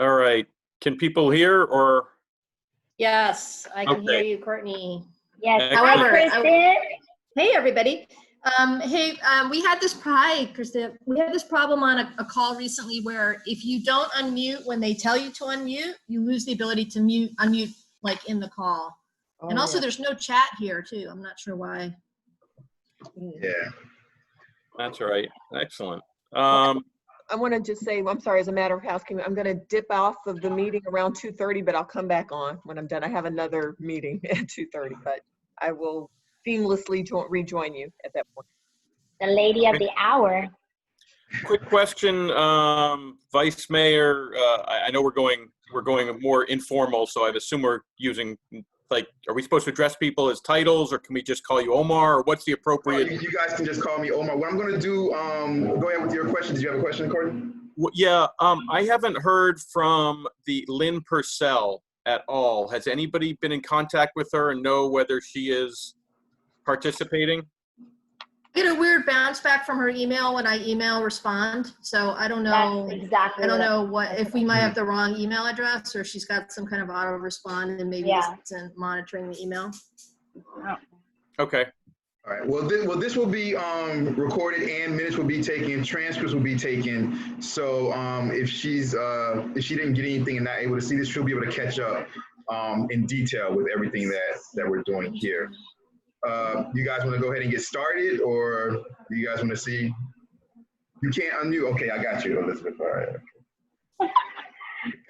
All right. Can people hear or? Yes, I can hear Okay. you, Courtney. Yes. However, Hi, Kristen. Hey, everybody. We had this Kristen. We had this problem on a call recently where if you don't unmute when they tell you to unmute, you lose the ability to unmute like in the call. And also there's no chat here too. I'm not sure why. Yeah. That's right. Excellent. I want to just say, I'm sorry, as a matter of housekeeping, I'm going to dip off of the meeting around 2:30, but I'll come back on when I'm done. I have another meeting at 2:30, but I will seamlessly rejoin you at that point. The lady of the hour. Quick question, Vice Mayor. I know we're going more informal, so I assume we're using are we supposed to address people as titles, or can we just call you Omar, or what's the appropriate? You guys can just call me Omar. What I'm going to do, go ahead with your question. Did you have a question, Courtney? Yeah, I haven't heard from the Lynn Purcell at all. Has anybody been in contact with her and know whether she is participating? I get a weird bounce back from her email when I respond. So I don't know. That's exactly. I don't know if we might have the wrong email address, or she's got some kind of auto respond and maybe isn't monitoring the email. Okay. All right. Well, this will be recorded and minutes will be taken. Transcripts will be taken. So if she didn't get anything and not able to see this, she'll be able to catch up in detail with everything that we're doing here. You guys want to go ahead and get started, or do you guys want to see? You can't unmute. Okay, I got you, Elizabeth. All right.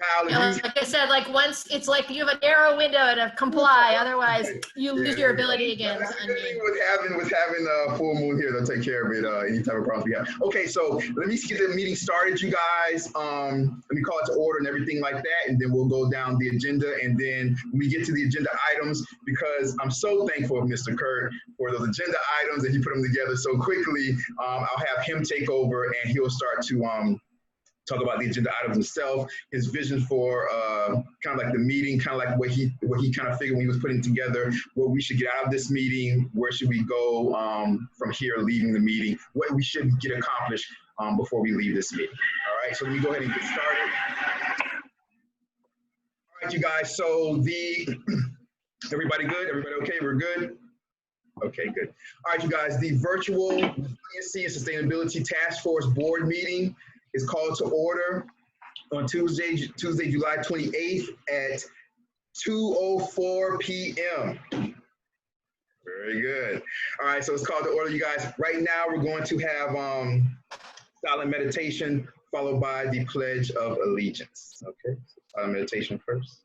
Kyle, Like I said, once it's like you have a narrow window to comply, otherwise you lose your ability again. With having a full moon here, they'll take care of it. Any type of problems we have. Okay, so let me get the meeting started, you guys. Let me call it to order and everything like that, and then we'll go down the agenda. And then when we get to the agenda items, because I'm so thankful of Mr. Kurt for those agenda items that he put them together so quickly. I'll have him take over, and he'll start to talk about the agenda items himself, his vision for kind of like the meeting, kind of like what he kind of figured when he was putting together what we should get out of this meeting, where should we go from here leaving the meeting, what we should get accomplished before we leave this meeting. All right, so let me go ahead and get started. All right, you guys, so everybody good? Everybody okay? We're good? Okay, good. All right, you guys, the virtual Resiliency and Sustainability Task Force Board meeting is called to order on Tuesday, July 28th at 2:04 p.m. Very good. All right, so it's called to order, you guys. Right now, we're going to have silent meditation followed by the Pledge of Allegiance. Okay, so silent meditation first.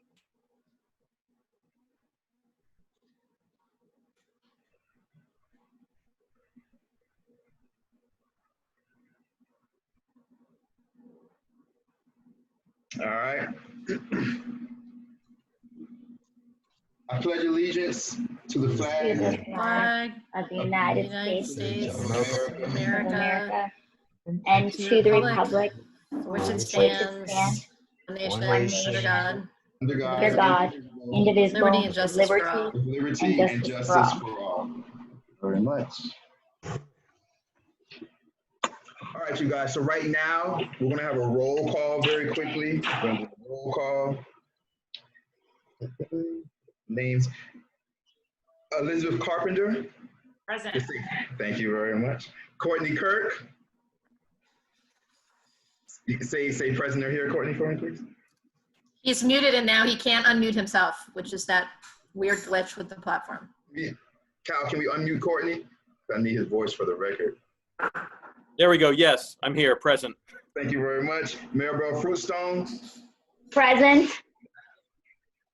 All right. I pledge allegiance to the flag of the United States of America, and to the republic for which it stands, one nation, under God, indivisible, liberty and justice for all. Liberty and justice for all. Very much. All right, you guys. So right now, we're going to have a roll call very quickly. We're going to do a roll call. Names. Elizabeth Carpenter. Present. Thank you very much. Courtney Kirk. You can say present or here, Courtney, for me, please. He's muted and now he can't unmute himself, which is that weird glitch with the platform. Yeah. Kyle, can we unmute Courtney? I need his voice for the record. There we go. Yes, I'm here, present. Thank you very much. Maribel Fruitstone. Present.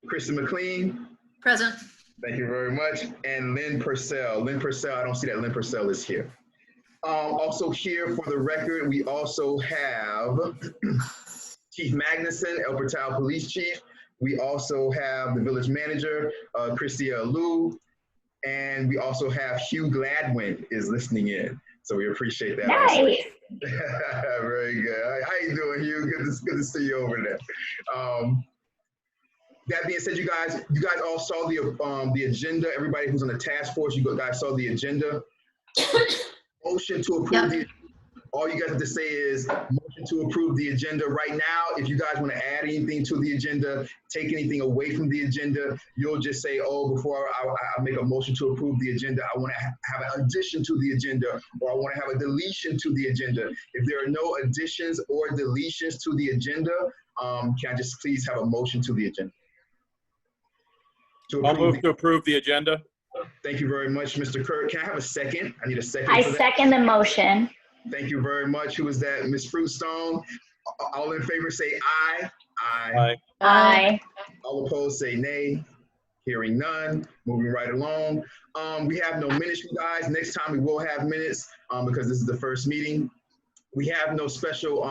Kristen Mclean. Present. Thank you very much. And Lynn Purcell. Lynn Purcell, I don't see that Lynn Purcell is here. Also here for the record, we also have Chief Magnuson, El Portal Police Chief. We also have the village manager, Christia Liu. And we also have Hugh Gladwin is listening in. So we appreciate that. Nice. Very good. How you doing, Hugh? Good to see you over there. That being said, you guys all saw the agenda. Everybody who's on the task force, you guys saw the agenda. Motion to approve All you guys have to say is motion to approve the agenda right now. If you guys want to add anything to the agenda, take anything away from the agenda, you'll just say, oh, before I make a motion to approve the agenda, I want to have an addition to the agenda, or I want to have a deletion to the agenda. If there are no additions or deletions to the agenda, can I just please have a motion to the agenda? I'll move to approve the agenda. Thank you very much, Mr. Kirk. Can I have a second? I need a second. I for that. second the motion. Thank you very much. Who is that? Ms. Fruitstone. All in favor say aye. Aye. Aye. Aye. All opposed say nay. Hearing none. Moving right along. We have no minutes, you guys. Next time we will have minutes because this is the first meeting. We have no special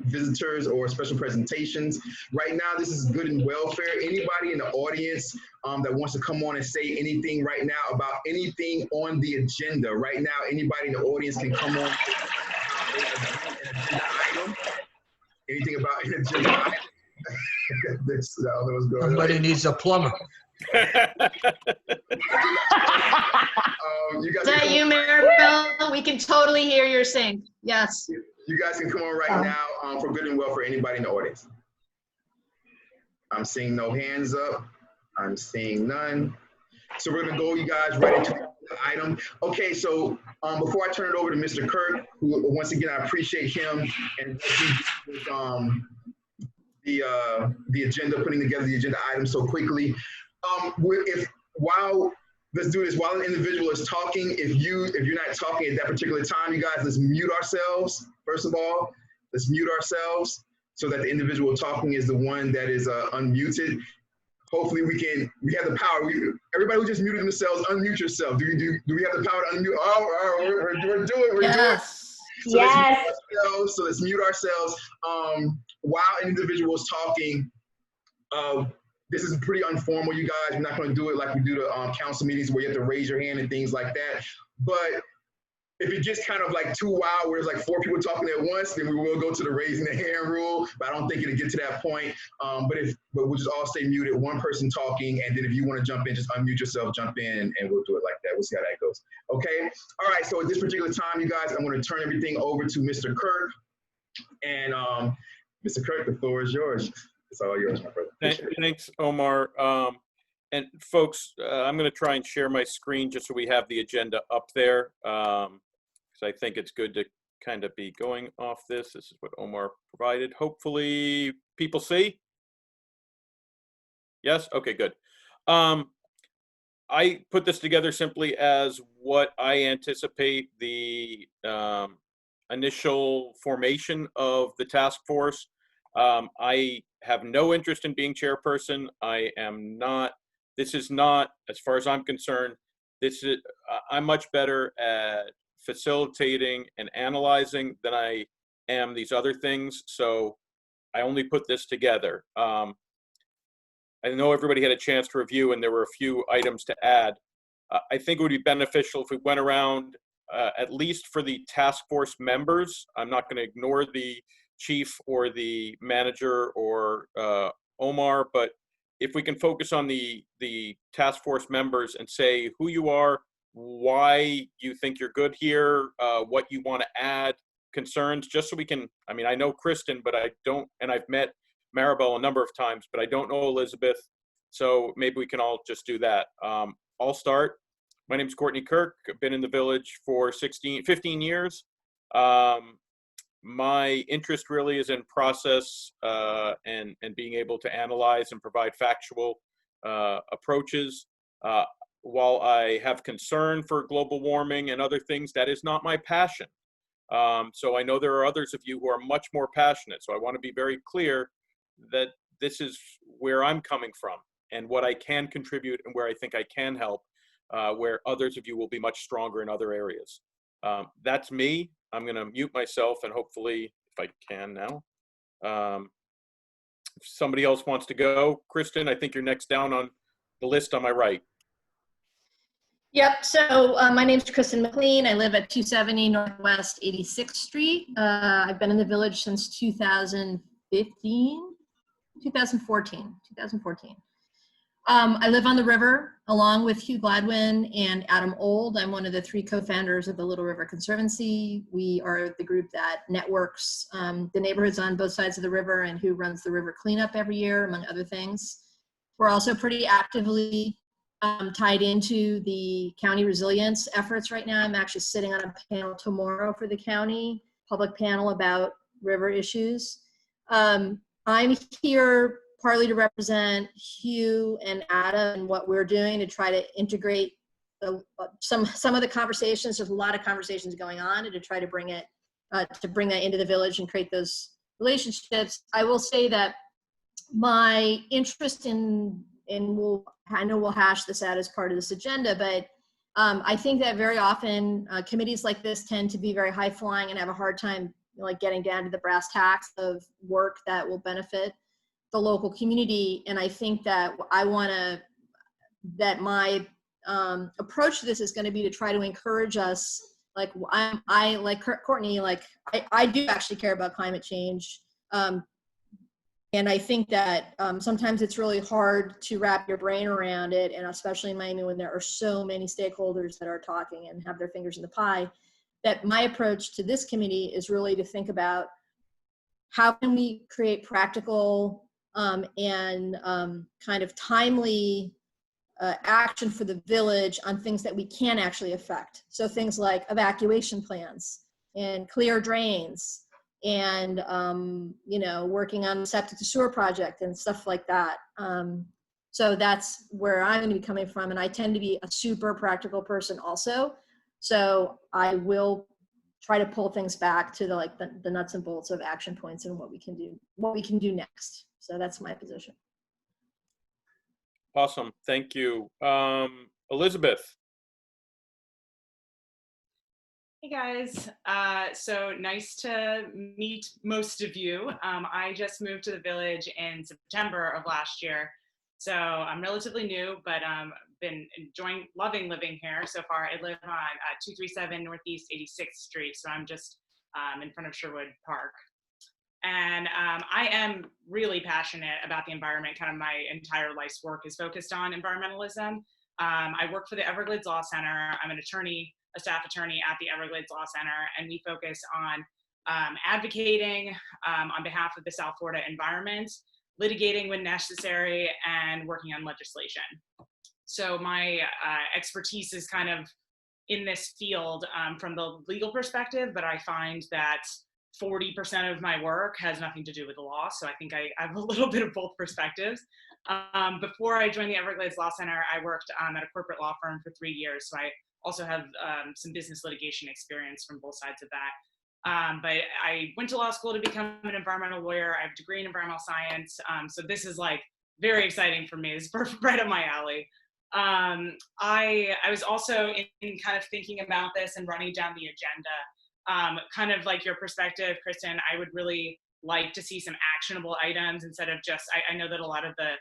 visitors or special presentations. Right now, this is good and welfare. Anybody in the audience that wants to come on and say anything right now about anything on the agenda. Right now, anybody in the audience can come on. An agenda item. Anything about an agenda item. Somebody needs a plumber. You Is guys that you, Maribel? We can totally hear your sing. Yes. You guys can come on right now for good and well for anybody in the audience. I'm seeing no hands up. I'm seeing none. So we're gonna go, you guys, right into the item. Okay, so before I turn it over to Mr. Kirk, who once again I appreciate him and the agenda, putting together the agenda items so quickly. Let's do this while an individual is talking. If you're not talking at that particular time, you guys, let's mute ourselves. First of all, let's mute ourselves so that the individual talking is the one that is unmuted. Hopefully we have the power. Everybody who just muted themselves, unmute yourself. Do we have the power to unmute? Oh, we're doing. Yes. So Yes. let's mute ourselves. While an individual is talking, this is pretty informal, you guys. We're not going to do it like we do the council meetings where you have to raise your hand and things like that. But if it gets kind of like too wild, where there's like 4 people talking at once, then we will go to the raising the hand rule. But I don't think it'll get to that point. But we'll just all stay muted, one person talking, and then if you want to jump in, just unmute yourself, jump in, and we'll do it like that. We'll see how that goes. Okay. All right. So at this particular time, you guys, I'm going to turn everything over to Mr. Kirk. And Mr. Kirk, the floor is yours. It's all yours, my brother. Thanks, Omar. And folks, I'm going to try and share my screen just so we have the agenda up there. Because I think it's good to kind of be going off this. This is what Omar provided. Hopefully people see. Yes? Okay, good. I put this together simply as what I anticipate the initial formation of the task force. I have no interest in being chairperson. This is not, as far as I'm concerned, I'm much better at facilitating and analyzing than I am these other things. So I only put this together. I know everybody had a chance to review and there were a few items to add. I think it would be beneficial if we went around, at least for the task force members. I'm not going to ignore the chief or the manager or Omar, but if we can focus on the task force members and say who you are, why you think you're good here, what you want to add, concerns, just so we can, I mean, I know Kristen, but I don't, and I've met Maribel a number of times, but I don't know Elizabeth. So maybe we can all just do that. I'll start. My name is Courtney Kirk. I've been in the village for 15 years. My interest really is in process and being able to analyze and provide factual approaches. While I have concern for global warming and other things, that is not my passion. So I know there are others of you who are much more passionate. So I want to be very clear that this is where I'm coming from and what I can contribute and where I think I can help, where others of you will be much stronger in other areas. That's me. I'm going to mute myself and hopefully, if I can now, if somebody else wants to go. Kristen, I think you're next down on the list on my right. Yep. So my name is Kristen Mclean. I live at 270 Northwest 86th Street. I've been in the village since 2014. I live on the river along with Hugh Gladwin and Adam Old. I'm one of the 3 co-founders of the Little River Conservancy. We are the group that networks the neighborhoods on both sides of the river and who runs the river cleanup every year, among other things. We're also pretty actively tied into the county resilience efforts right now. I'm actually sitting on a panel tomorrow for the county, public panel about river issues. I'm here partly to represent Hugh and Adam and what we're doing to try to integrate some of the conversations. There's a lot of conversations going on, and to try to bring that into the village and create those relationships. I will say that my interest in I know we'll hash this out as part of this agenda, but I think that very often committees like this tend to be very high flying and have a hard time like getting down to the brass tacks of work that will benefit the local community. And I think that that my approach to this is going to be to try to encourage us. Like I like Courtney, like I do actually care about climate change. And I think that sometimes it's really hard to wrap your brain around it, and especially in Miami when there are so many stakeholders that are talking and have their fingers in the pie, that my approach to this committee is really to think about how can we create practical and kind of timely action for the village on things that we can actually affect. So things like evacuation plans and clear drains and working on the septic to sewer project and stuff like that. So that's where I'm going to be coming from, and I tend to be a super practical person also. So I will try to pull things back to the nuts and bolts of action points and what we can do next. So that's my position. Awesome, thank you. Elizabeth. Hey guys, so nice to meet most of you. I just moved to the village in September of last year, so I'm relatively new, but been loving living here so far. I live on 237 Northeast 86th Street, so I'm just in front of Sherwood Park. And I am really passionate about the environment. Kind of my entire life's work is focused on environmentalism. I work for the Everglades Law Center. I'm an attorney, a staff attorney at the Everglades Law Center, and we focus on advocating on behalf of the South Florida environment, litigating when necessary, and working on legislation. So my expertise is kind of in this field from the legal perspective, but I find that 40% of my work has nothing to do with the law. So I think I have a little bit of both perspectives. Before I joined the Everglades Law Center, I worked at a corporate law firm for 3 years. So I also have some business litigation experience from both sides of that. But I went to law school to become an environmental lawyer. I have a degree in environmental science. So this is like very exciting for me. It's right up my alley. I was also in kind of thinking about this and running down the agenda. Kind of like your perspective, Kristen, I would really like to see some actionable items instead of just, I know that a lot of the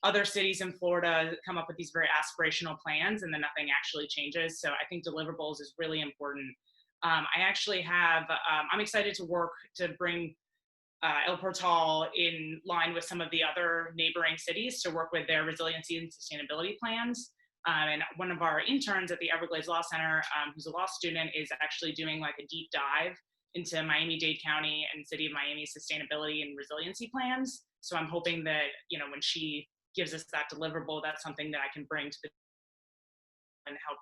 other cities in Florida come up with these very aspirational plans and then nothing actually changes. So I think deliverables is really important. I actually have, I'm excited to work to bring El Portal in line with some of the other neighboring cities to work with their resiliency and sustainability plans. And one of our interns at the Everglades Law Center, who's a law student, is actually doing like a deep dive into Miami-Dade County and City of Miami sustainability and resiliency plans. So I'm hoping that, when she gives us that deliverable, that's something that I can bring to the and help,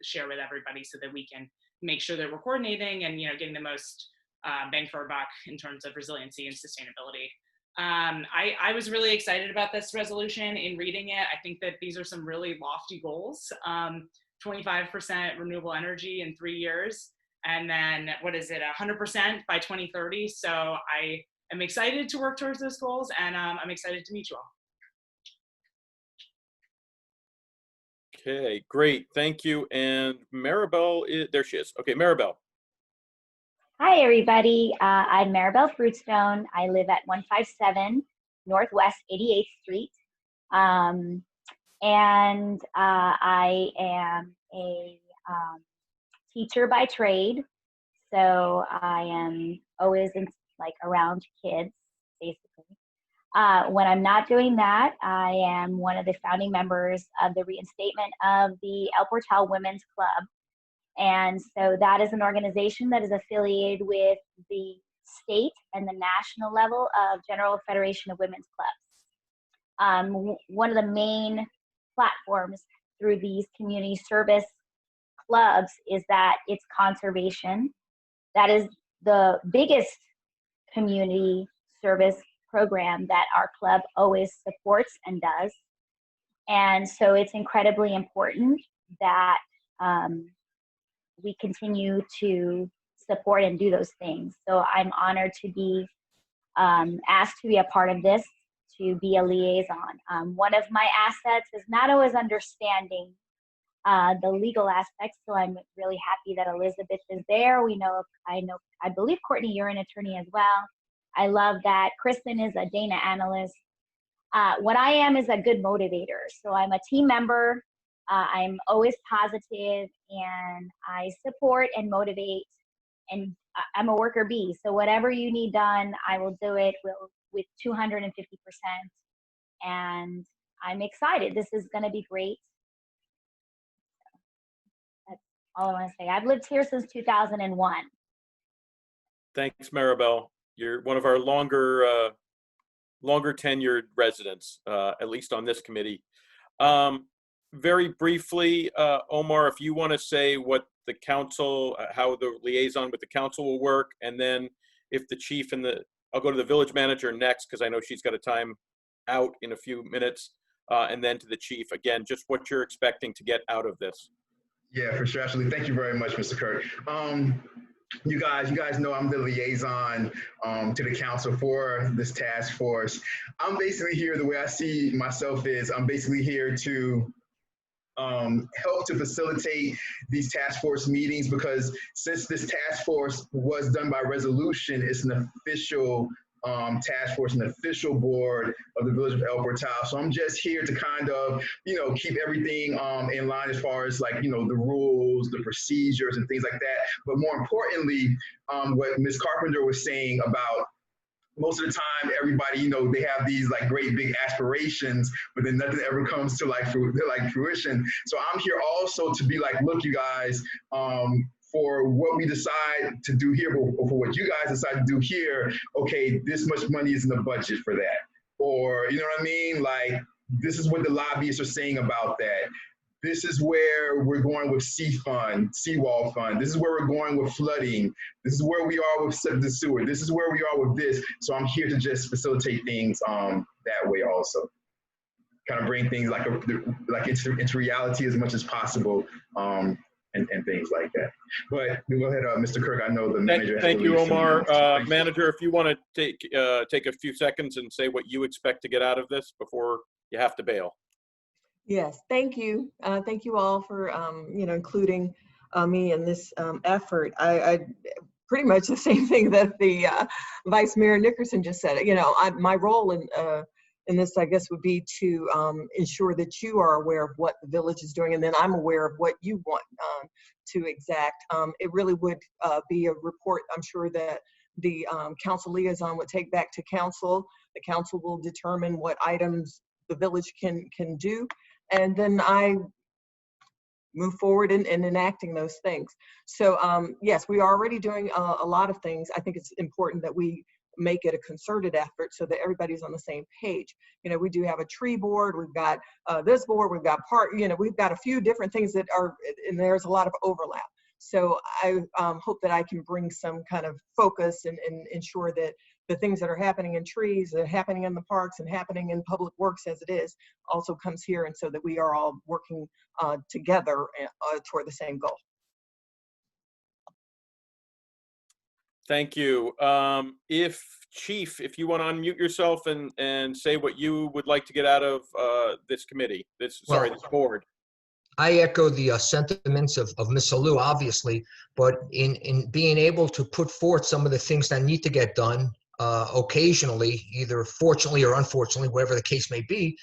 share with everybody so that we can make sure that we're coordinating and, getting the most bang for our buck in terms of resiliency and sustainability. I was really excited about this resolution in reading it. I think that these are some really lofty goals. 25% renewable energy in 3 years. And then 100% by 2030. So I am excited to work towards those goals, and I'm excited to meet you all. Okay, great, thank you. And Maribel, there she is. Okay, Maribel. Hi, everybody. I'm Maribel Fruitstone. I live at 157 Northwest 88th Street. And I am a teacher by trade. So I am always around kids, basically. When I'm not doing that, I am one of the founding members of the reinstatement of the El Portal Women's Club. And so that is an organization that is affiliated with the state and the national level of General Federation of Women's Clubs. One of the main platforms through these community service clubs is that it's conservation. That is the biggest community service program that our club always supports and does. And so it's incredibly important that we continue to support and do those things. So I'm honored to be asked to be a part of this, to be a liaison. One of my assets is not always understanding the legal aspects, so I'm really happy that Elizabeth is there. I believe, Courtney, you're an attorney as well. I love that. Kristen is a data analyst. What I am is a good motivator. So I'm a team member. I'm always positive, and I support and motivate, and I'm a worker bee. So whatever you need done, I will do it with 250%. And I'm excited. This is going to be great. That's all I want to say. I've lived here since 2001. Thanks, Maribel. You're one of our longer tenured residents, at least on this committee. Very briefly, Omar, if you want to say what the council, how the liaison with the council will work, and then if the chief and I'll go to the village manager next because I know she's got a time out in a few minutes, and then to the chief. Again, just what you're expecting to get out of this. Yeah, for sure. Actually, thank you very much, Mr. Kirk. You guys know I'm the liaison to the council for this task force. I'm basically here, the way I see myself is I'm basically here to help to facilitate these task force meetings, because since this task force was done by resolution, it's an official task force, an official board of the Village of El Portal. So I'm just here to kind of, keep everything in line as far as like, the rules, the procedures and things like that. But more importantly, what Ms. Carpenter was saying about most of the time, everybody, they have these like great big aspirations, but then nothing ever comes to like fruition. So I'm here also to be like, look, you guys, for what we decide to do here, or for what you guys decide to do here, okay, this much money is in the budget for that. Or, you know what I mean? Like, this is what the lobbyists are saying about that. This is where we're going with seawall fund. This is where we're going with flooding. This is where we are with the sewer. This is where we are with this. So I'm here to just facilitate things that way also. Kind of bring things like into reality as much as possible. And things like that. But go ahead, Mr. Kirk. I know the manager. Thank you, Omar. Manager, if you want to take a few seconds and say what you expect to get out of this before you have to bail. Yes, thank you. Thank you all for including me in this effort. I pretty much the same thing that the Vice Mayor Nickerson just said. My role in this, I guess, would be to ensure that you are aware of what the village is doing, and then I'm aware of what you want to exact. It really would be a report, I'm sure, that the council liaison would take back to council. The council will determine what items the village can do, and then I move forward in enacting those things. So yes, we are already doing a lot of things. I think it's important that we make it a concerted effort so that everybody's on the same page. We do have a tree board, we've got this board, we've got we've got a few different things that are, and there's a lot of overlap. So I hope that I can bring some kind of focus and ensure that the things that are happening in trees, that are happening in the parks and happening in public works as it is, also comes here, and so that we are all working together toward the same goal. Thank you. Chief, if you want to unmute yourself and say what you would like to get out of this committee, this board. I echo the sentiments of Ms. Alou, obviously, but in being able to put forth some of the things that need to get done occasionally, either fortunately or unfortunately, whatever the case may be,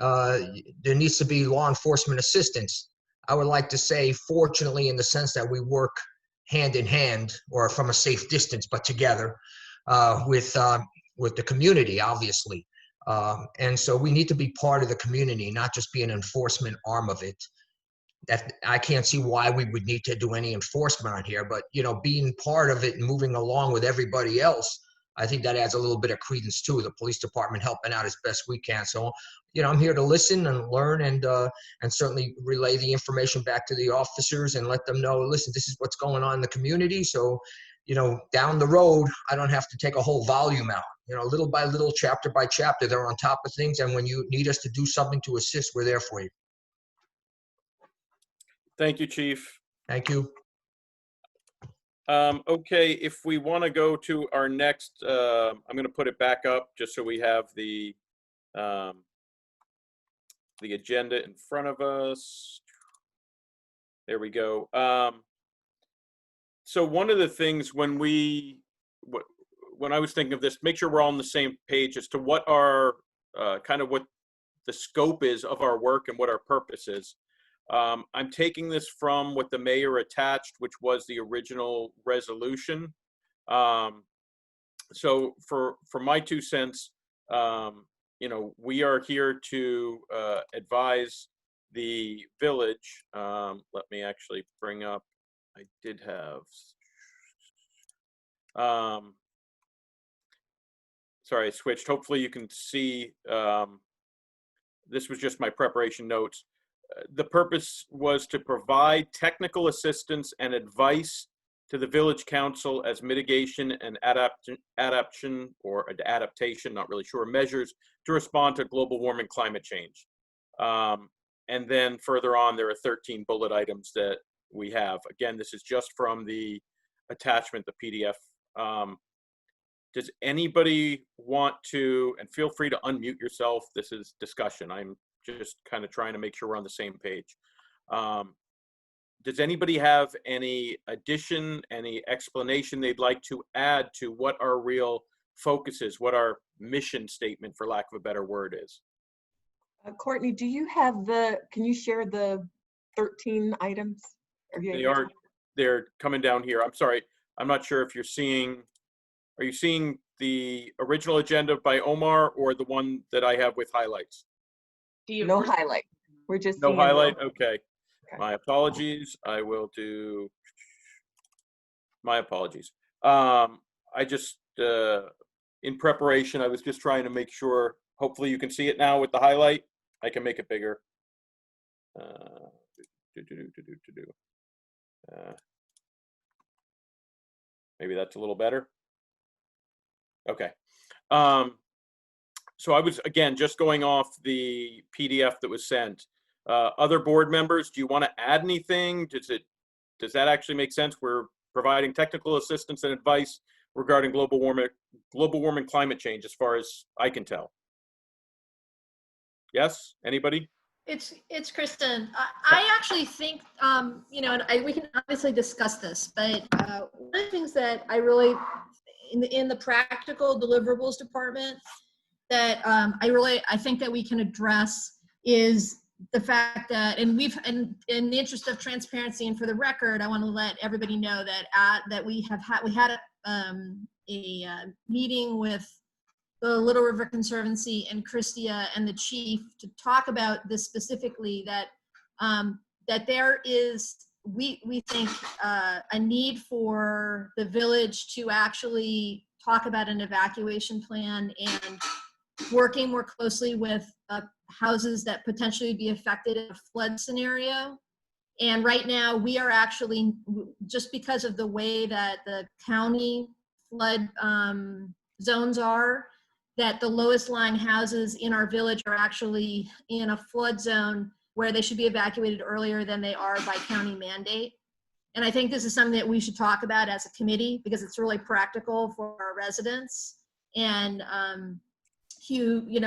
there needs to be law enforcement assistance. I would like to say fortunately in the sense that we work hand in hand or from a safe distance, but together with the community, obviously. And so we need to be part of the community, not just be an enforcement arm of it. That I can't see why we would need to do any enforcement on here, but being part of it and moving along with everybody else, I think that adds a little bit of credence too. The police department helping out as best we can. So, I'm here to listen and learn and certainly relay the information back to the officers and let them know, listen, this is what's going on in the community. So, down the road, I don't have to take a whole volume out. Little by little, chapter by chapter, they're on top of things. And when you need us to do something to assist, we're there for you. Thank you, Chief. Thank you. Okay, if we want to go to our next, I'm going to put it back up just so we have the agenda in front of us. There we go. So one of the things when I was thinking of this, make sure we're all on the same page as to what our what the scope is of our work and what our purpose is. I'm taking this from what the mayor attached, which was the original resolution. So for my 2 cents, we are here to advise the village. Let me actually bring up, I did have, sorry, I switched. Hopefully you can see, this was just my preparation notes. The purpose was to provide technical assistance and advice to the village council as mitigation and adaptation, not really sure, measures to respond to global warming climate change. And then further on, there are 13 bullet items that we have. Again, this is just from the attachment, the PDF. Does anybody want to, and feel free to unmute yourself, this is discussion. I'm just kind of trying to make sure we're on the same page. Does anybody have any addition, any explanation they'd like to add to what our real focus is, what our mission statement, for lack of a better word, is? Courtney, do you have can you share the 13 items? They're coming down here. I'm sorry, I'm not sure if you're seeing, are you seeing the original agenda by Omar or the one that I have with highlights? No highlight. We're just no seeing highlight. Okay. My apologies. I will do. My apologies. I just in preparation, I was just trying to make sure. Hopefully, you can see it now with the highlight. I can make it bigger. Maybe that's a little better. Okay. So I was, again, just going off the PDF that was sent. Other board members, do you want to add anything? Does that actually make sense? We're providing technical assistance and advice regarding global warming climate change, as far as I can tell. Yes, anybody? It's Kristen. I actually think, and we can obviously discuss this, but one of the things that I really, in the practical deliverables department, that I think that we can address is the fact that, and in the interest of transparency and for the record, I want to let everybody know that we had a meeting with the Little River Conservancy and Christia and the chief to talk about this specifically, that there is, we think, a need for the village to actually talk about an evacuation plan and working more closely with houses that potentially be affected in a flood scenario. And right now we are actually, just because of the way that the county flood zones are, that the lowest lying houses in our village are actually in a flood zone where they should be evacuated earlier than they are by county mandate. And I think this is something that we should talk about as a committee, because it's really practical for our residents. And we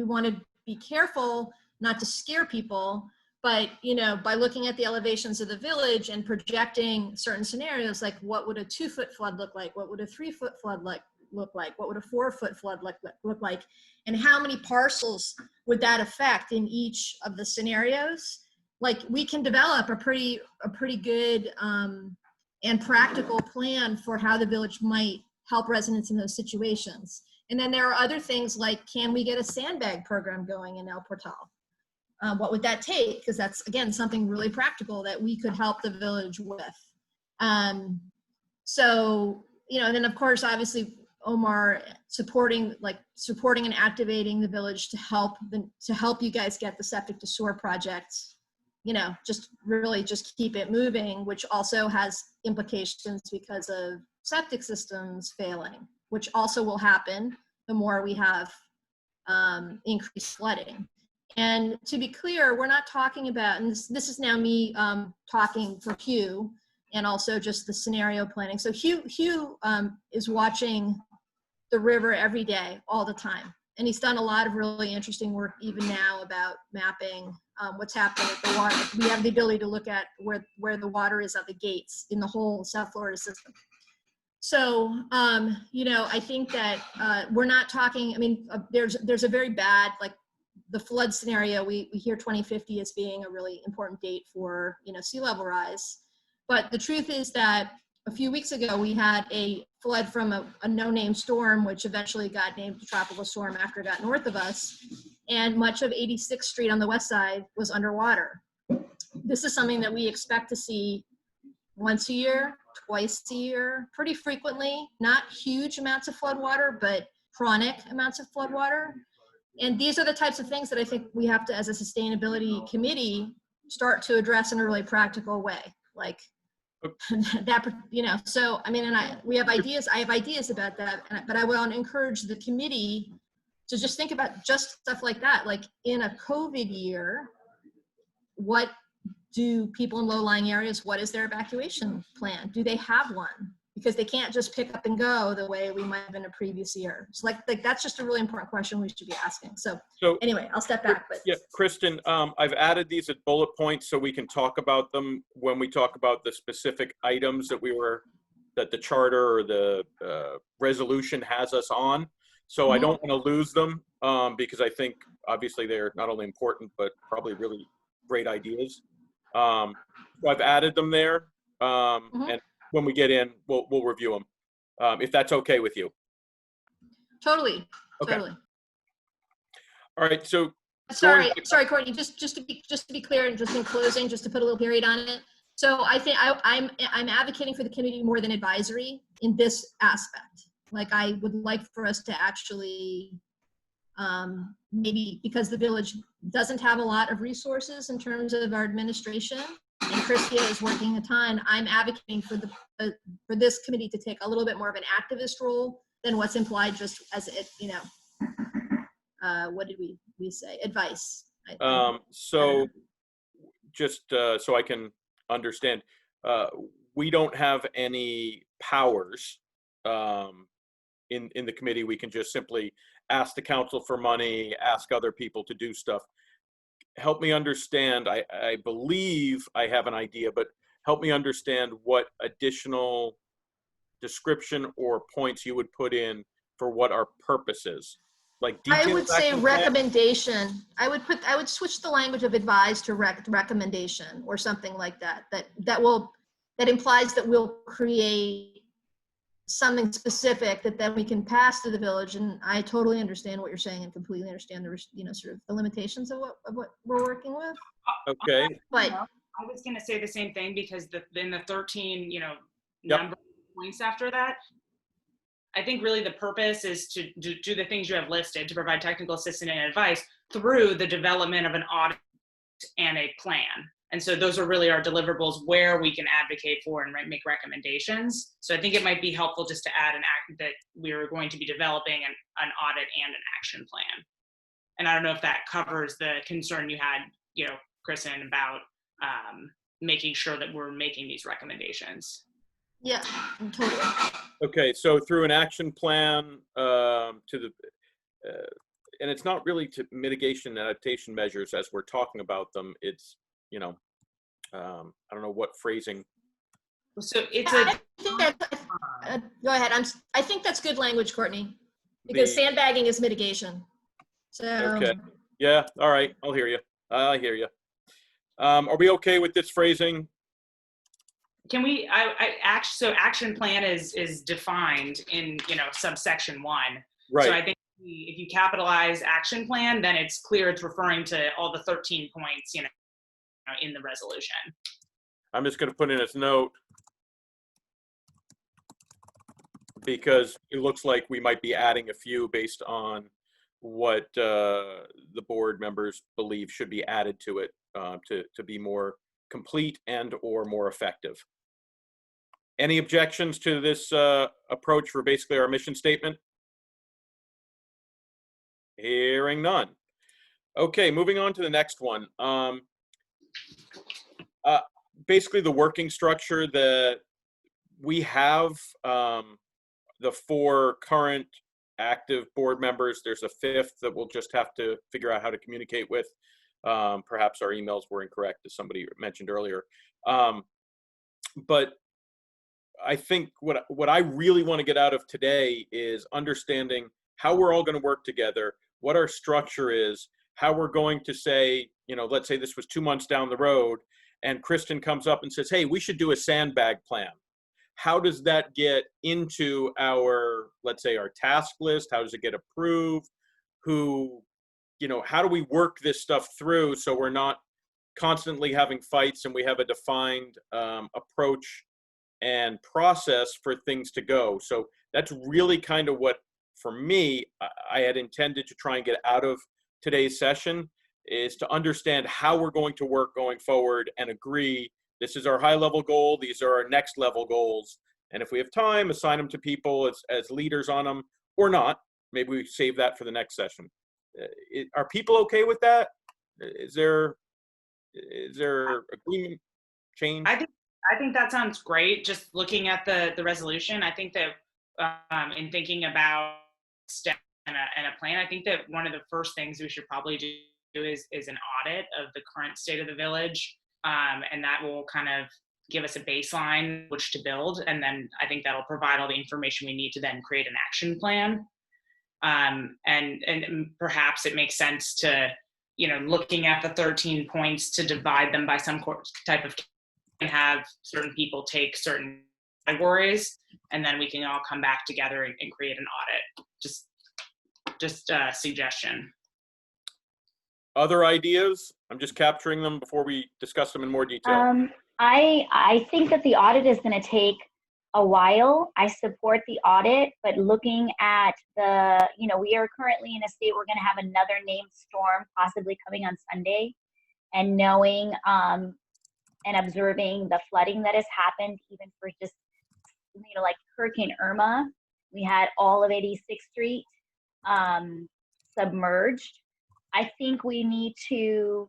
want to be careful not to scare people, but by looking at the elevations of the village and projecting certain scenarios, like what would a 2-foot flood look like? What would a 3-foot flood look like? What would a 4-foot flood look like? And how many parcels would that affect in each of the scenarios? Like, we can develop a pretty good and practical plan for how the village might help residents in those situations. And then there are other things like, can we get a sandbag program going in El Portal? What would that take? Because that's, again, something really practical that we could help the village with. So, you know, and then of course, obviously, Omar supporting and activating the village to help you guys get the septic to sewer project, you know, just really just keep it moving, which also has implications because of septic systems failing, which also will happen the more we have increased flooding. And to be clear, we're not talking about, and this is now me talking for Hugh and also just the scenario planning. So Hugh is watching the river every day, all the time. And he's done a lot of really interesting work even now about mapping what's happening with the water. We have the ability to look at where the water is at the gates in the whole South Florida system. So, you know, I think that we're not talking, I mean, there's a very bad, like the flood scenario, we hear 2050 as being a really important date for, you know, sea level rise. But the truth is that a few weeks ago, we had a flood from a no-name storm, which eventually got named a tropical storm after it got north of us. And much of 86th Street on the west side was underwater. This is something that we expect to see once a year, twice a year, pretty frequently, not huge amounts of flood water, but chronic amounts of flood water. And these are the types of things that I think we have to, as a sustainability committee, start to address in a really practical way. Like that, you know, so, I mean, and we have ideas, I have ideas about that, but I want to encourage the committee to just think about just stuff like that. Like in a COVID year, what do people in low-lying areas, what is their evacuation plan? Do they have one? Because they can't just pick up and go the way we might have in a previous year. So like that's just a really important question we should be asking. So anyway, I'll step back. But yeah, Kristen, I've added these as bullet points so we can talk about them when we talk about the specific items that that the charter or the resolution has us on. So I don't want to lose them because I think obviously they're not only important, but probably really great ideas. So I've added them there. And when we get in, we'll review them, if that's okay with you. Totally. Okay. Totally. All right. So sorry, Courtney. Just to be clear, and just in closing, just to put a little period on it. So I think I'm advocating for the committee more than advisory in this aspect. Like I would like for us to actually maybe, because the village doesn't have a lot of resources in terms of our administration, and Christia is working a ton, I'm advocating for for this committee to take a little bit more of an activist role than what's implied just as it, you know, what did we say? Advice. So just so I can understand, we don't have any powers in the committee. We can just simply ask the council for money, ask other people to do stuff. Help me understand. I believe I have an idea, but help me understand what additional description or points you would put in for what our purpose is. Like I would say recommendation. I would switch the language of advise to recommendation or something like that. That implies that we'll create something specific that then we can pass to the village. And I totally understand what you're saying and completely understand the, you know, sort of the limitations of what we're working with. Okay. But I was going to say the same thing, because in the 13, you know, Yep. number of points after that, I think really the purpose is to do the things you have listed, to provide technical assistance and advice through the development of an audit and a plan. And so those are really our deliverables where we can advocate for and make recommendations. So I think it might be helpful just to add an act that we're going to be developing an audit and an action plan. And I don't know if that covers the concern you had, you know, Kristen, about making sure that we're making these recommendations. yeah, totally. Okay. So through an action plan to the, and it's not really to mitigation and adaptation measures as we're talking about them. It's, you know, I don't know what phrasing. So it's I think go ahead. I think that's good language, Courtney, because sandbagging is mitigation. So Okay. Yeah. All right. I'll hear you. I hear you. Are we okay with this phrasing? Can we? So action plan is defined in, you know, subsection 1. Right. So I think if you capitalize action plan, then it's clear it's referring to all the 13 points, in the resolution. I'm just going to put in a note because it looks like we might be adding a few based on what the board members believe should be added to it to be more complete and or more effective. Any objections to this approach for basically our mission statement? Hearing none. Okay, moving on to the next one. Basically the working structure that we have, the 4 current active board members. There's a 5th that we'll just have to figure out how to communicate with. Perhaps our emails were incorrect, as somebody mentioned earlier. But I think what I really want to get out of today is understanding how we're all going to work together, what our structure is, how we're going to say, let's say this was 2 months down the road and Kristen comes up and says, hey, we should do a sandbag plan. How does that get into our, let's say, our task list? How does it get approved? How do we work this stuff through so we're not constantly having fights and we have a defined approach and process for things to go? So that's really kind of what, for me, I had intended to try and get out of today's session, is to understand how we're going to work going forward and agree this is our high level goal, these are our next level goals. And if we have time, assign them to people as leaders on them, or not. Maybe we save that for the next session. Are people okay with that? Is there agreement, change? I think that sounds great. Just looking at the resolution, I think that in thinking about step and a plan, I think that one of the first things we should probably do is an audit of the current state of the village. And that will kind of give us a baseline which to build. And then I think that'll provide all the information we need to then create an action plan. And perhaps it makes sense to, looking at the 13 points, to divide them by some type of, and have certain people take certain categories, and then we can all come back together and create an audit. Just a suggestion. Other ideas? I'm just capturing them before we discuss them in more detail. I think that the audit is going to take a while. I support the audit, but looking at we are currently in a state, we're going to have another named storm possibly coming on Sunday, and knowing and observing the flooding that has happened, even for just, like Hurricane Irma, we had all of 86th Street submerged. I think we need to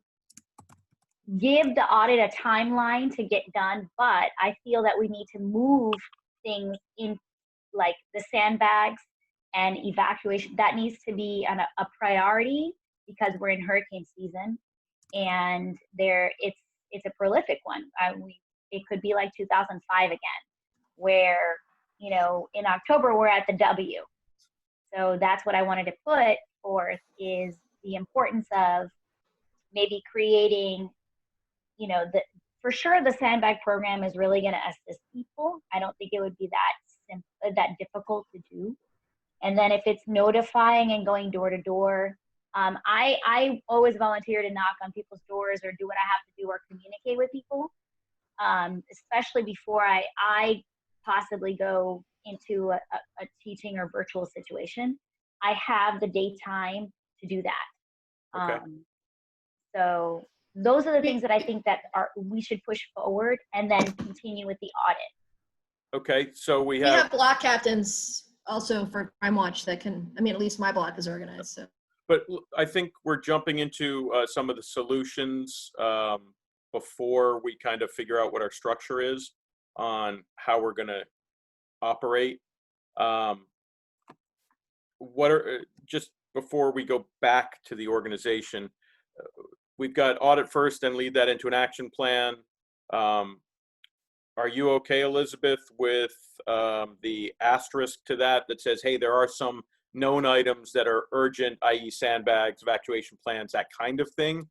give the audit a timeline to get done, but I feel that we need to move things in, like the sandbags and evacuation. That needs to be a priority because we're in hurricane season, and it's a prolific one. It could be like 2005 again, where in October we're at the W. So that's what I wanted to put forth, is the importance of maybe creating, for sure the sandbag program is really going to assist people. I don't think it would be that difficult to do. And then if it's notifying and going door to door, I always volunteer to knock on people's doors or do what I have to do or communicate with people, especially before I possibly go into a teaching or virtual situation. I have the daytime to do that. Okay. So those are the things that I think that we should push forward, and then continue with the audit. Okay, so we We have have, block captains also for Crime Watch that can, at least my block is organized, so. but I think we're jumping into some of the solutions before we kind of figure out what our structure is on how we're going to operate. Just before we go back to the organization, we've got audit first, then lead that into an action plan. Are you okay, Elizabeth, with the asterisk to that says, hey, there are some known items that are urgent, i.e. sandbags, evacuation plans, that kind of thing,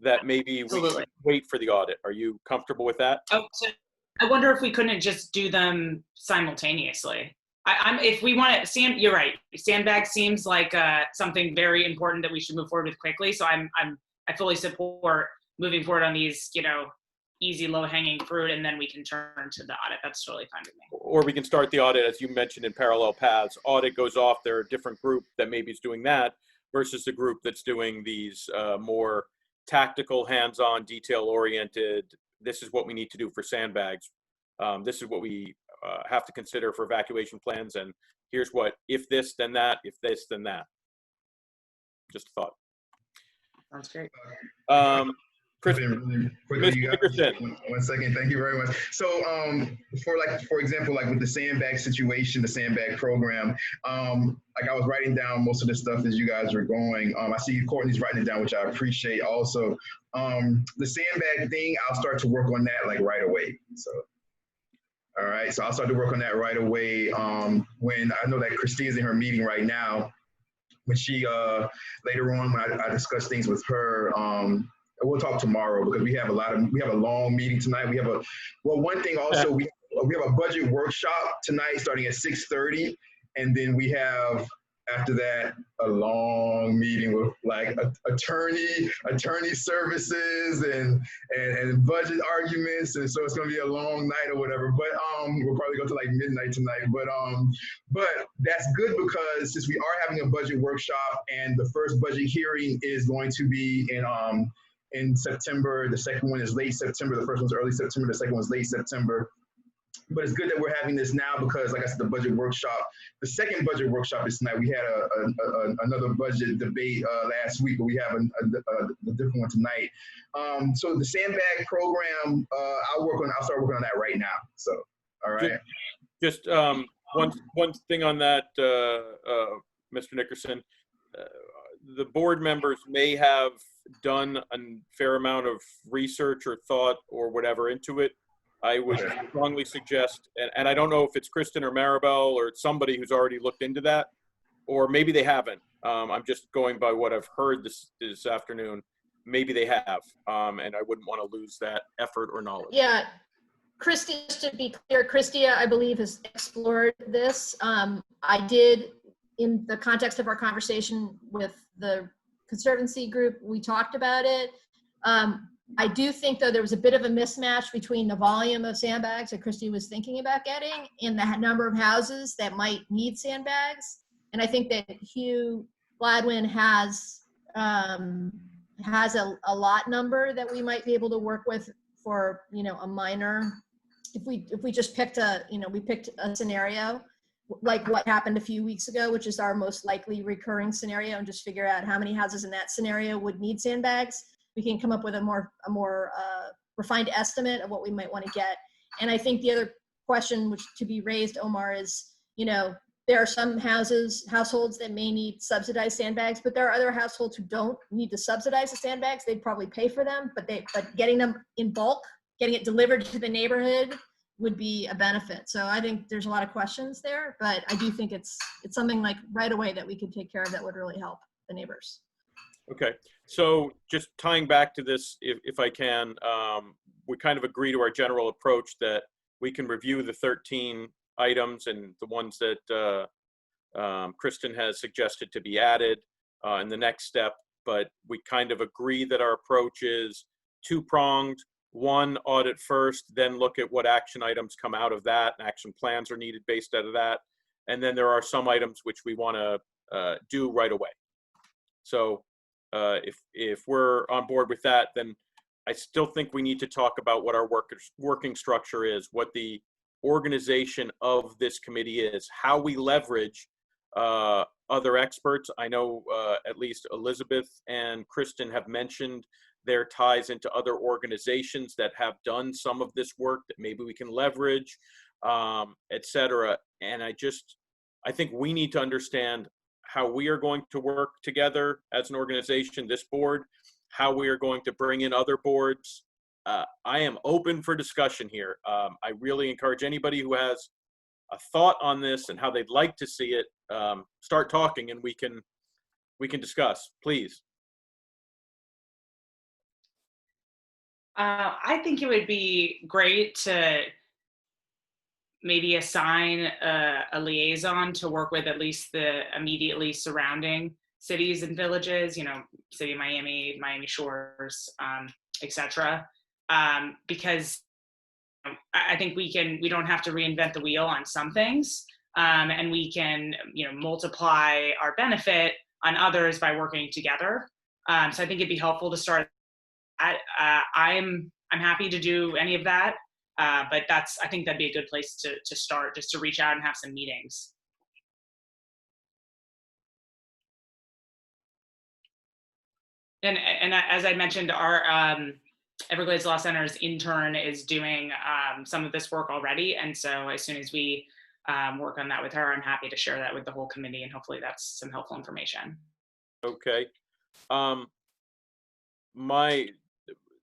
that maybe we should wait for the audit? Are you comfortable with that? Oh, so I wonder if we couldn't just do them simultaneously. If we want to, you're right. Sandbag seems like something very important that we should move forward with quickly. So I fully support moving forward on these, easy, low-hanging fruit, and then we can turn to the audit. That's totally fine with me. Or we can start the audit, as you mentioned, in parallel paths. Audit goes off, there are a different group that maybe is doing that versus the group that's doing these more tactical, hands-on, detail-oriented, this is what we need to do for sandbags. This is what we have to consider for evacuation plans, and here's what, if this, then that, if this, then that. Just a thought. Sounds great. Kristen, Quickly, Mr. you guys, Nickerson. 1 second. Thank you very much. So, for example, like with the sandbag situation, the sandbag program, like I was writing down most of the stuff as you guys were going. I see Courtney's writing it down, which I appreciate also. The sandbag thing, I'll start to work on that like right away. So, all right. So I'll start to work on that right away. When I know that Christine is in her meeting right now, when she later on when I discuss things with her. We'll talk tomorrow because we have a long meeting tonight. One thing also, we have a budget workshop tonight starting at 6:30. And then we have, after that, a long meeting with like attorney services and budget arguments. And so it's going to be a long night or whatever, but we'll probably go to like midnight tonight. But that's good because since we are having a budget workshop and the first budget hearing is going to be in September. The second one is late September. The first one's early September. The second one's late September. But it's good that we're having this now because, like I said, the second budget workshop is tonight. We had another budget debate last week, but we have a different one tonight. So the sandbag program, I'll start working on that right now. So, all right. Just one thing on that, Mr. Nickerson. The board members may have done a fair amount of research or thought or whatever into it. I would strongly suggest, and I don't know if it's Kristen or Maribel or it's somebody who's already looked into that, or maybe they haven't. I'm just going by what I've heard this afternoon. Maybe they have, and I wouldn't want to lose that effort or knowledge. Yeah, Christy, just to be clear, Christia, I believe, has explored this. I did, in the context of our conversation with the Conservancy group, we talked about it. I do think, though, there was a bit of a mismatch between the volume of sandbags that Christy was thinking about getting and the number of houses that might need sandbags. And I think that Hugh Gladwin has a lot number that we might be able to work with for, a minor. If we just picked we picked a scenario like what happened a few weeks ago, which is our most likely recurring scenario, and just figure out how many houses in that scenario would need sandbags. We can come up with a more refined estimate of what we might want to get. And I think the other question which to be raised, Omar, is, there are some households that may need subsidized sandbags, but there are other households who don't need to subsidize the sandbags. They'd probably pay for them, but getting them in bulk, getting it delivered to the neighborhood would be a benefit. So I think there's a lot of questions there, but I do think it's something like right away that we could take care of that would really help the neighbors. Okay, so just tying back to this, if I can, we kind of agree to our general approach that we can review the 13 items and the ones that Kristen has suggested to be added in the next step, but we kind of agree that our approach is two-pronged. One, audit first, then look at what action items come out of that, and action plans are needed based out of that. And then there are some items which we want to do right away. So if we're on board with that, then I still think we need to talk about what our working structure is, what the organization of this committee is, how we leverage other experts. I know at least Elizabeth and Kristen have mentioned their ties into other organizations that have done some of this work that maybe we can leverage, et cetera. And I think we need to understand how we are going to work together as an organization, this board, how we are going to bring in other boards. I am open for discussion here. I really encourage anybody who has a thought on this and how they'd like to see it, start talking and we can discuss, please. I think it would be great to maybe assign a liaison to work with at least the immediately surrounding cities and villages, you know, City of Miami, Miami Shores, etc. Because I think we don't have to reinvent the wheel on some things, and we can, you know, multiply our benefit on others by working together. So I think it'd be helpful to start. I'm happy to do any of that, but I think that'd be a good place to start, just to reach out and have some meetings. And as I mentioned, our Everglades Law Center's intern is doing some of this work already, and so as soon as we work on that with her, I'm happy to share that with the whole committee, and hopefully that's some helpful information. Okay.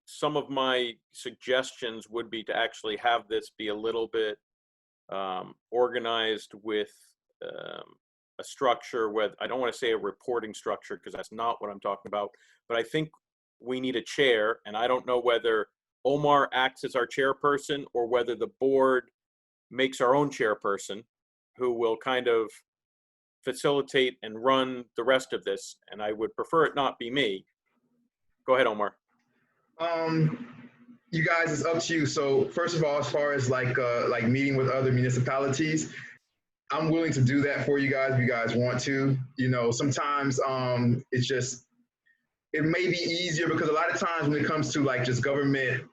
Some of my suggestions would be to actually have this be a little bit organized with a structure with, I don't want to say a reporting structure because that's not what I'm talking about, but I think we need a chair, and I don't know whether Omar acts as our chairperson or whether the board makes our own chairperson who will kind of facilitate and run the rest of this, and I would prefer it not be me. Go ahead, Omar. You guys, it's up to you. So first of all, as far as like meeting with other municipalities, I'm willing to do that for you guys if you guys want to. You know, sometimes it's just, it may be easier because a lot of times when it comes to like just government,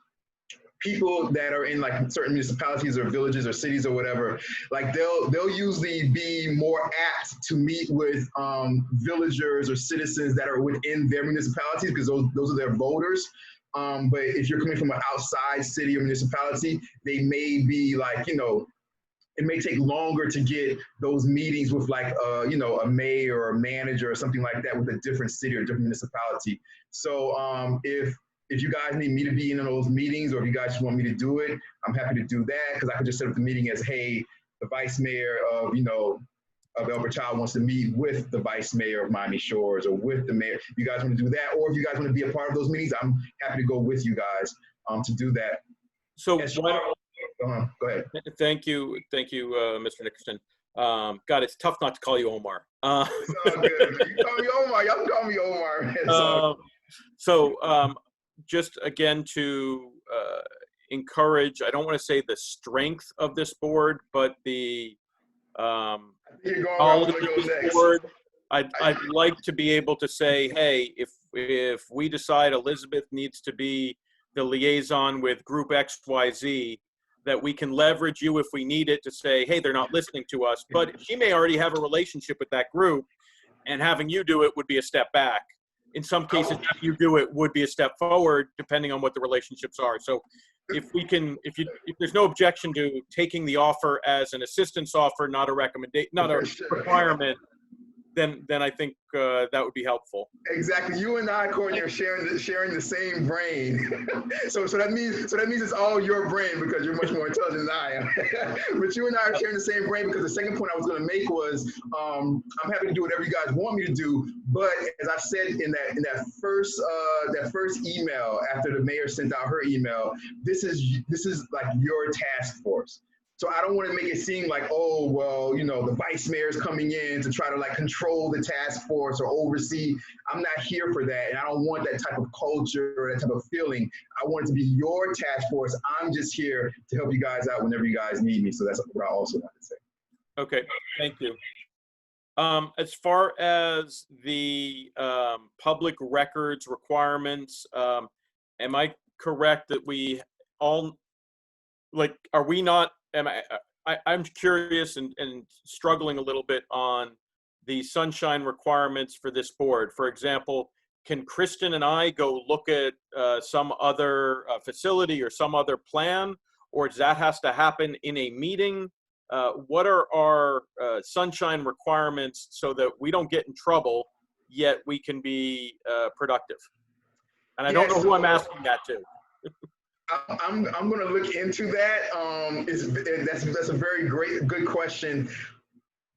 people that are in like certain municipalities or villages or cities or whatever, like they'll usually be more apt to meet with villagers or citizens that are within their municipalities because those are their voters. But if you're coming from an outside city or municipality, they may be like, you know, it may take longer to get those meetings with like, you know, a mayor or a manager or something like that with a different city or different municipality. So if you guys need me to be in those meetings or if you guys just want me to do it, I'm happy to do that because I could just set up the meeting as, hey, the vice mayor of, you know, of El Portal wants to meet with the vice mayor of Miami Shores or with the mayor. If you guys want to do that, or if you guys want to be a part of those meetings, I'm happy to go with you guys to do that. So go ahead. Thank you, Mr. Nickerson. God, it's tough not to call you Omar. It's all good. You call me Omar. Y'all can call me Omar. So just again to encourage, I don't want to say the strength of this board, but the board. I'd like to be able to say, hey, if we decide Elizabeth needs to be the liaison with group XYZ, that we can leverage you if we need it to say, hey, they're not listening to us. But she may already have a relationship with that group, and having you do it would be a step back. In some cases, if you do it would be a step forward, depending on what the relationships are. So if there's no objection to taking the offer as an assistance offer, not a recommendation, not a requirement, then I think that would be helpful. Exactly. You and I, Courtney, are sharing the same brain. so that means it's all your brain because you're much more intelligent than I am. But you and I are sharing the same brain because the second point I was going to make was I'm happy to do whatever you guys want me to do. But as I said in that first email after the mayor sent out her email, this is like your task force. So I don't want to make it seem like, oh, well, you know, the vice mayor is coming in to try to like control the task force or oversee. I'm not here for that. And I don't want that type of culture or that type of feeling. I want it to be your task force. I'm just here to help you guys out whenever you guys need me. So that's what I also want to say. Okay, thank you. As far as the public records requirements, am I correct that we all, like, are we not, I'm curious and struggling a little bit on the sunshine requirements for this board. For example, can Kristen and I go look at some other facility or some other plan, or does that has to happen in a meeting? What are our sunshine requirements so that we don't get in trouble, yet we can be productive? And I don't know who I'm asking that to. I'm going to look into that. That's a very good question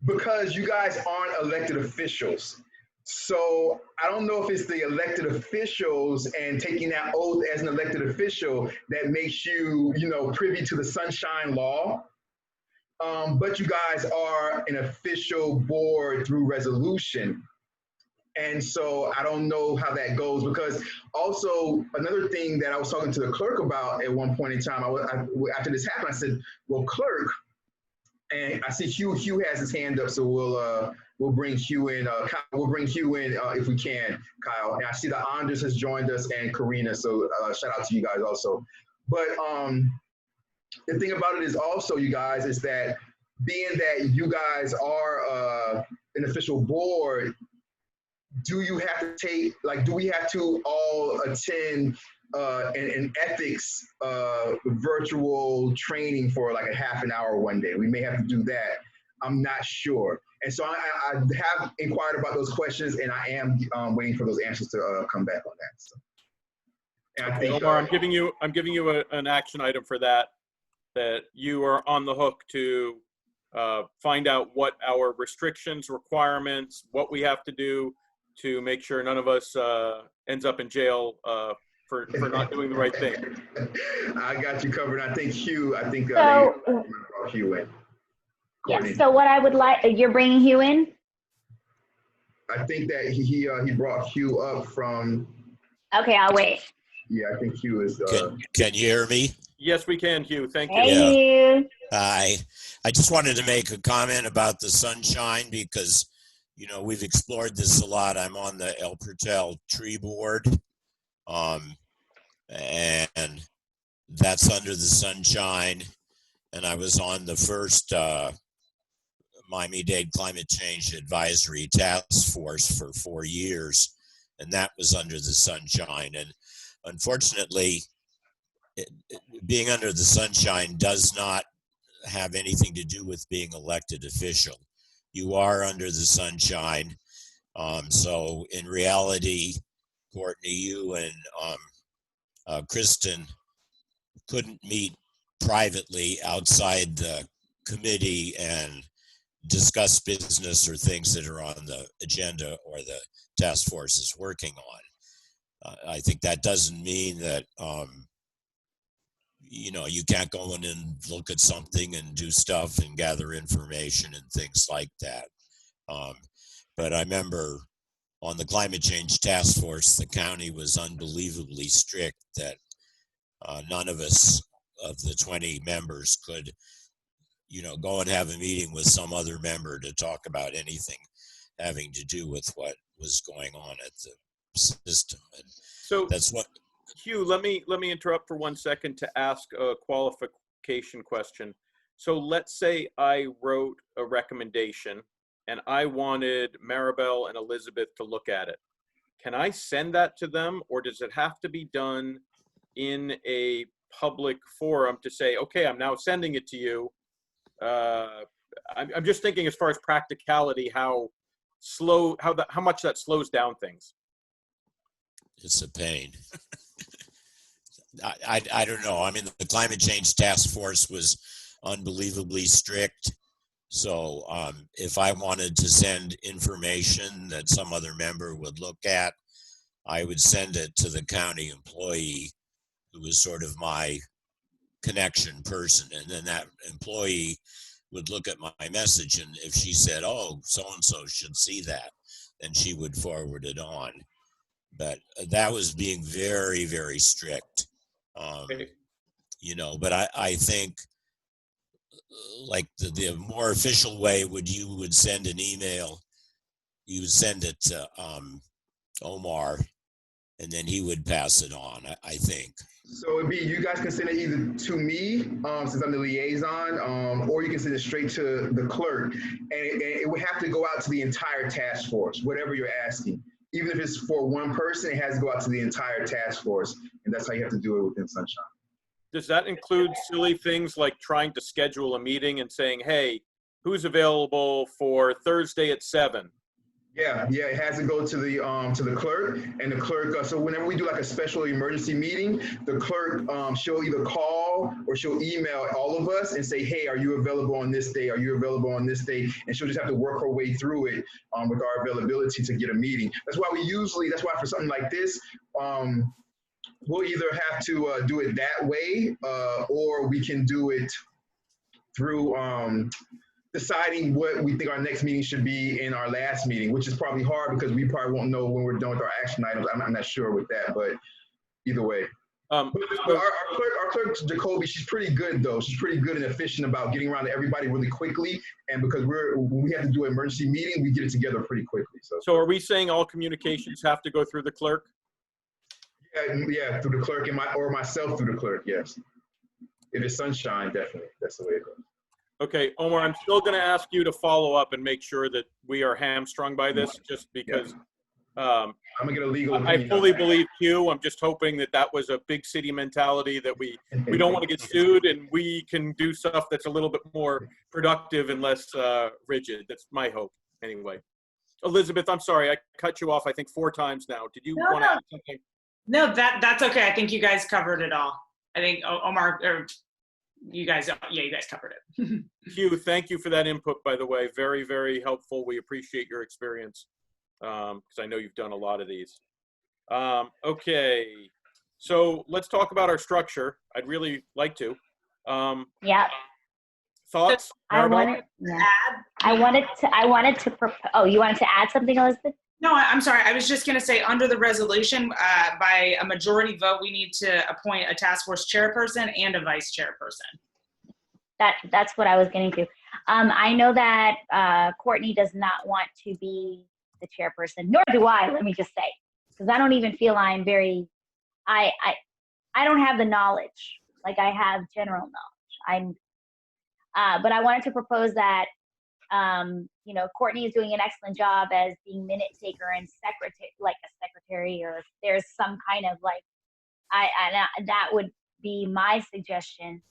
because you guys aren't elected officials. So I don't know if it's the elected officials and taking that oath as an elected official that makes you, you know, privy to the sunshine law. but you guys are an official board through resolution. And so I don't know how that goes, because also another thing that I was talking to the clerk about at one point in time, after this happened, I said, well, clerk, and I see Hugh has his hand up, so we'll bring Hugh in. We'll bring Hugh in if we can, Kyle. And I see that Anders has joined us and Karina, so shout out to you guys also. But the thing about it is also, you guys, is that being that you guys are an official board, do you have to take, like, do we have to all attend an ethics virtual training for like a half an hour one day? We may have to do that. I'm not sure. And so I have inquired about those questions, and I am waiting for those answers to come back on that. So. And I think, Omar, I'm giving you an action item for that you are on the hook to find out what our restrictions, requirements, what we have to do to make sure none of us ends up in jail for not doing the right thing. I got you covered. I think Hugh, So, Hugh in. yeah, so what I would like, you're bringing Hugh in? I think that he brought Hugh up from. Okay, I'll wait. Yeah, I think Hugh is. Can you hear me? Yes, we can, Hugh. Thank you. Hey, Hugh. Hi. I just wanted to make a comment about the sunshine because, you know, we've explored this a lot. I'm on the El Portal tree board, and that's under the sunshine. And I was on the first Miami-Dade Climate Change Advisory Task Force for 4 years, and that was under the sunshine. And unfortunately, being under the sunshine does not have anything to do with being elected official. You are under the sunshine. So in reality, Courtney, you and Kristen couldn't meet privately outside the committee and discuss business or things that are on the agenda or the task force is working on. I think that doesn't mean that you know, you can't go in and look at something and do stuff and gather information and things like that. But I remember on the climate change task force, the county was unbelievably strict that none of us of the 20 members could, you know, go and have a meeting with some other member to talk about anything having to do with what was going on at the system. And So that's what. Hugh, let me interrupt for 1 second to ask a qualification question. So let's say I wrote a recommendation and I wanted Maribel and Elizabeth to look at it. Can I send that to them, or does it have to be done in a public forum to say, okay, I'm now sending it to you? I'm just thinking as far as practicality, how much that slows down things. It's a pain. I don't know. I mean, the climate change task force was unbelievably strict. So if I wanted to send information that some other member would look at, I would send it to the county employee who was sort of my connection person. And then that employee would look at my message. And if she said, oh, so-and-so should see that, then she would forward it on. But that was being very, very strict. You know, but I think like the more official way you would send an email, you would send it to Omar, and then he would pass it on, I think. So it'd be, you guys can send it either to me, since I'm the liaison, or you can send it straight to the clerk. And it would have to go out to the entire task force, whatever you're asking. Even if it's for one person, it has to go out to the entire task force. And that's how you have to do it within Sunshine. Does that include silly things like trying to schedule a meeting and saying, hey, who's available for Thursday at 7? Yeah, it has to go to the clerk, and the clerk. So whenever we do like a special emergency meeting, the clerk she'll either call or she'll email all of us and say, "Hey, are you available on this day? Are you available on this day?" And she'll just have to work her way through it with our availability to get a meeting. That's why for something like this, we'll either have to do it that way, or we can do it through deciding what we think our next meeting should be in our last meeting, which is probably hard because we probably won't know when we're done with our action items. I'm not sure with that, but either way. But our clerk, Jacoby, she's pretty good though. She's pretty good and efficient about getting around to everybody really quickly. And because when we have to do an emergency meeting, we get it together pretty quickly. So are we saying all communications have to go through the clerk? Yeah, through the clerk or myself through the clerk, yes. If it's sunshine, definitely. That's the way it goes. Okay, Omar, I'm still going to ask you to follow up and make sure that we are hamstrung by this, just because I'm gonna get a legal opinion. I fully believe Q. I'm just hoping that was a big city mentality, that we don't want to get sued and we can do stuff that's a little bit more productive and less rigid. That's my hope, anyway. Elizabeth, I'm sorry, I cut you off, I think 4 times now. Did you want to add something? No, that's okay. I think you guys covered it all. I think Omar, or you guys covered it. Q, thank you for that input, by the way. Very, very helpful. We appreciate your experience, because I know you've done a lot of these. Okay, so let's talk about our structure. I'd really like to. Yeah. Thoughts? I wanted to oh, you wanted to add something, Elizabeth? No, I'm sorry. I was just going to say, under the resolution, by a majority vote, we need to appoint a task force chairperson and a vice chairperson. That's what I was getting to. I know that Courtney does not want to be the chairperson, nor do I, let me just say, because I don't even feel I'm very, I don't have the knowledge. Like, I have general knowledge. But I wanted to propose that Courtney is doing an excellent job as being minute taker and secretary, or if there's some kind of that would be my suggestion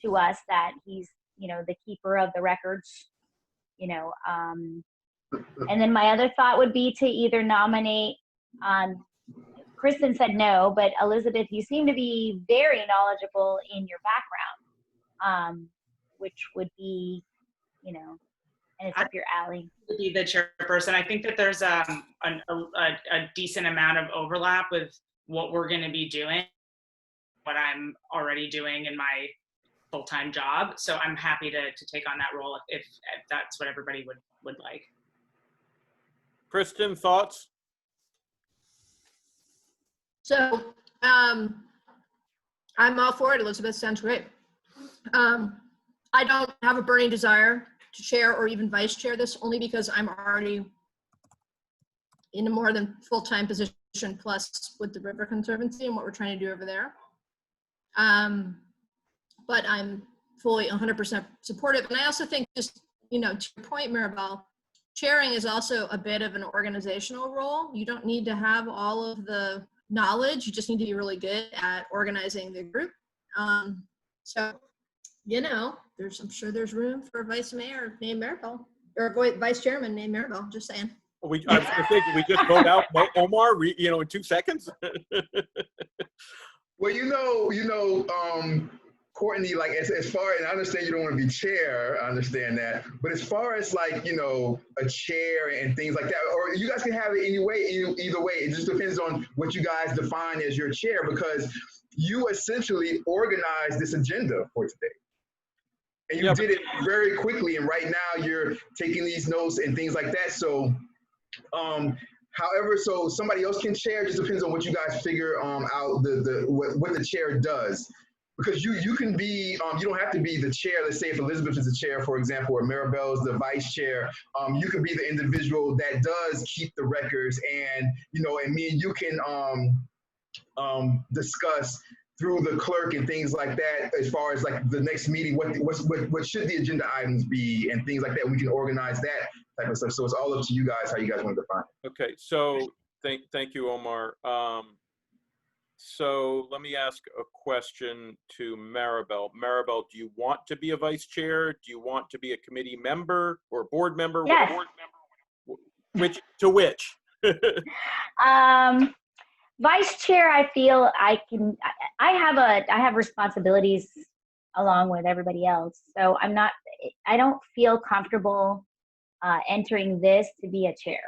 to us, that he's, the keeper of the records, and then my other thought would be to either nominate, Kristen said no, but Elizabeth, you seem to be very knowledgeable in your background, which would be, and it's up your alley. To be the chairperson. I think that there's a decent amount of overlap with what we're going to be doing, what I'm already doing in my full-time job. So I'm happy to take on that role if that's what everybody would like. Kristen, thoughts? So I'm all for it. Elizabeth, sounds great. I don't have a burning desire to chair or even vice chair this, only because I'm already in a more than full-time position, plus with the River Conservancy and what we're trying to do over there. But I'm fully 100% supportive. And I also think, just, to your point, Maribel, chairing is also a bit of an organizational role. You don't need to have all of the knowledge. You just need to be really good at organizing the group. So, I'm sure there's room for a vice mayor named Maribel, or a vice chairman named Maribel, just saying. I was going to say, did we just vote out Omar, in 2 seconds? Well, Courtney, as far, and I understand you don't want to be chair, I understand that, but as far as a chair and things like that, or you guys can have it either way, it just depends on what you guys define as your chair, because you essentially organized this agenda for today. And you did it very quickly, and right now you're taking these notes and things like that. So, however, so somebody else can chair. It just depends on what you guys figure out what the chair does. Because you can be, you don't have to be the chair. Let's say if Elizabeth is the chair, for example, or Maribel is the vice chair, you could be the individual that does keep the records, and and me and you can discuss through the clerk and things like that, as far as the next meeting, what should the agenda items be and things like that. We can organize that type of stuff. So it's all up to you guys how you guys want to define it. Okay, so thank you, Omar. So let me ask a question to Maribel. Maribel, do you want to be a vice chair? Do you want to be a committee member or a board member? Yes. Which? Vice chair, I feel I have responsibilities along with everybody else. So I don't feel comfortable entering this to be a chair.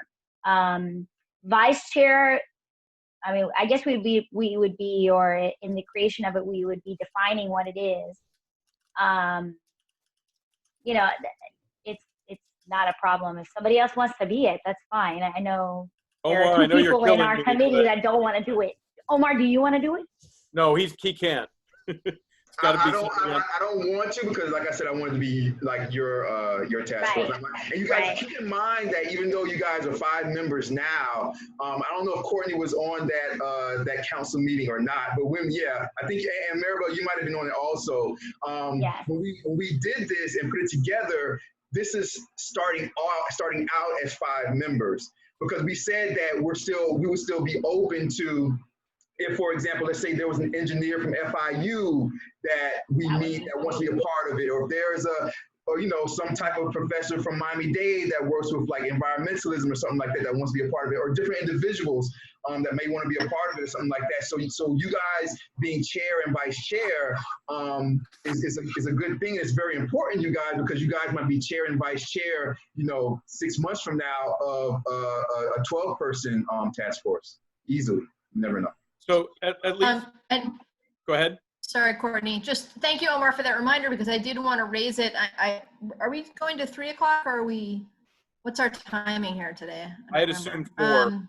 Vice chair, I guess we would be, or in the creation of it, we would be defining what it is. you know, it's not a problem. If somebody else wants to be it, that's fine. I know there Omar, are I two know you're people in killing our me, committee but that don't want to do it. Omar, do you want to do it? no, he can't. It's got to be I don't. something else. I don't want to because, like I said, I wanted to be like your task force. Right. And you guys Right. keep in mind that even though you guys are 5 members now, I don't know if Courtney was on that council meeting or not. But I think, and Maribel, you might have been on it also. Yes. When we did this and put it together, this is starting out as 5 members because we said that we would still be open to. If, for example, let's say there was an engineer from FIU that we meet that wants to be a part of it, or if there's some type of professor from Miami-Dade that works with like environmentalism or something like that wants to be a part of it, or different individuals that may want to be a part of it or something like that. So you guys being chair and vice chair is a good thing. It's very important, you guys, because you guys might be chair and vice chair, 6 months from now of a 12-person task force easily. You never know. So at least, And go ahead. sorry, Courtney, just thank you, Omar, for that reminder, because I did want to raise it. Are we going to 3 o'clock or what's our timing here today? I had don't assumed remember.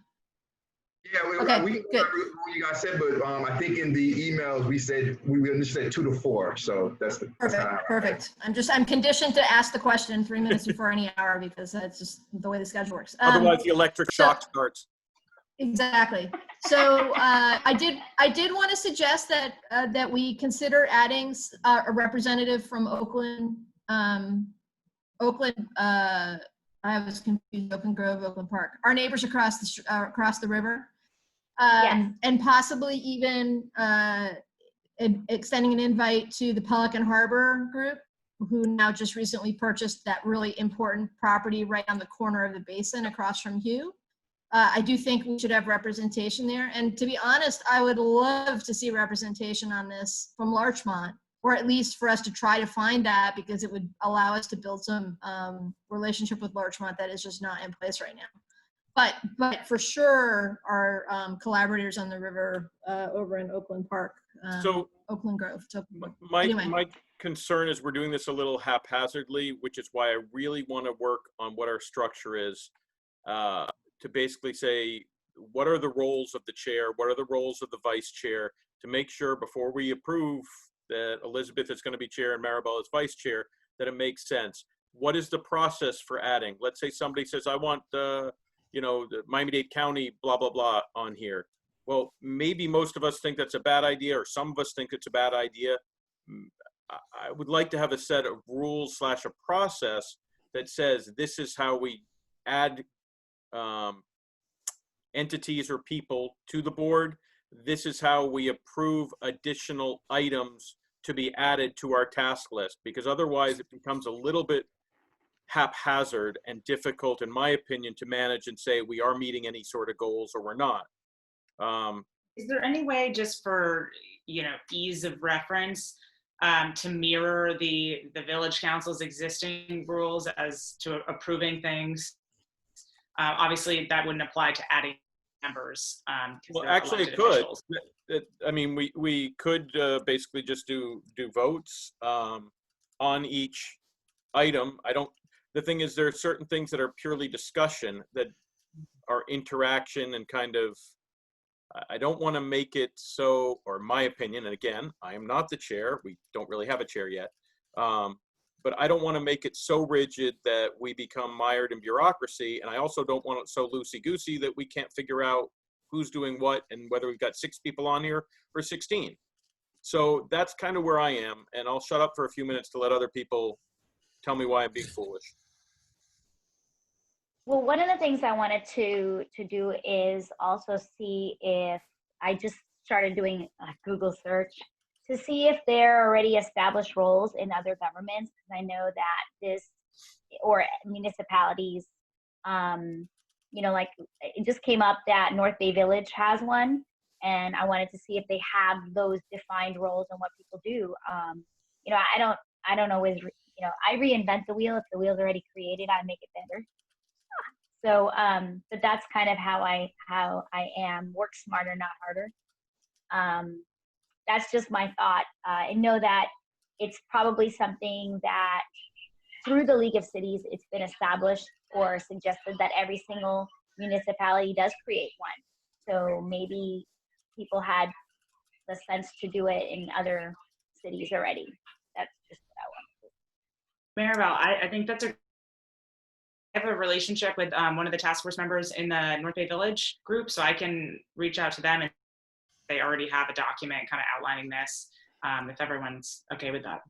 4. Okay, we can good. what you guys said, but I think in the emails we initially said 2 to 4. So that's Perfect. I'm conditioned to ask the question 3 minutes before any hour because that's just the way the schedule works. Otherwise, the electric shock starts. Exactly. So I did want to suggest that we consider adding a representative from Oakland. I was confused. Oakland Grove, Oakland Park. Our neighbors across the river, Yes. and possibly even extending an invite to the Pelican Harbor group, who now just recently purchased that really important property right on the corner of the basin across from Hugh. I do think we should have representation there. And to be honest, I would love to see representation on this from Larchmont, or at least for us to try to find that, because it would allow us to build some relationship with Larchmont that is just not in place right now. But for sure, our collaborators on the river over in Oakland Park, Oakland Grove. So anyway. My concern is we're doing this a little haphazardly, which is why I really want to work on what our structure is. To basically say, what are the roles of the chair? What are the roles of the vice chair? To make sure before we approve that Elizabeth is going to be chair and Maribel is vice chair, that it makes sense. What is the process for adding? Let's say somebody says, I want, the Miami-Dade County, blah, blah, blah on here. Well, maybe most of us think that's a bad idea, or some of us think it's a bad idea. I would like to have a set of rules / a process that says this is how we add entities or people to the board. This is how we approve additional items to be added to our task list, because otherwise it becomes a little bit haphazard and difficult, in my opinion, to manage and say we are meeting any sort of goals or we're not. Is there any way, just for ease of reference, to mirror the village council's existing rules as to approving things? Obviously, that wouldn't apply to adding members. Well, actually, it could. We could basically just do votes on each item. The thing is, there are certain things that are purely discussion that are interaction and kind of. I don't want to make it so, or my opinion, and again, I am not the chair. We don't really have a chair yet. But I don't want to make it so rigid that we become mired in bureaucracy. And I also don't want it so loosey-goosey that we can't figure out who's doing what and whether we've got 6 people on here or 16. So that's kind of where I am. And I'll shut up for a few minutes to let other people tell me why I'm being foolish. Well, one of the things I wanted to do is also see if I just started doing a Google search to see if there are already established roles in other governments, because I know that or municipalities, like it just came up that North Bay Village has one, and I wanted to see if they have those defined roles and what people do. I don't always, I reinvent the wheel. If the wheel's already created, I make it better. So, but that's kind of how I am. Work smarter, not harder. That's just my thought. I know that it's probably something that through the League of Cities, it's been established or suggested that every single municipality does create one. So maybe people had the sense to do it in other cities already. That's just what I want. Maribel, I think that's I have a relationship with one of the task force members in the North Bay Village group, so I can reach out to them, and they already have a document kind of outlining this, if everyone's okay with that.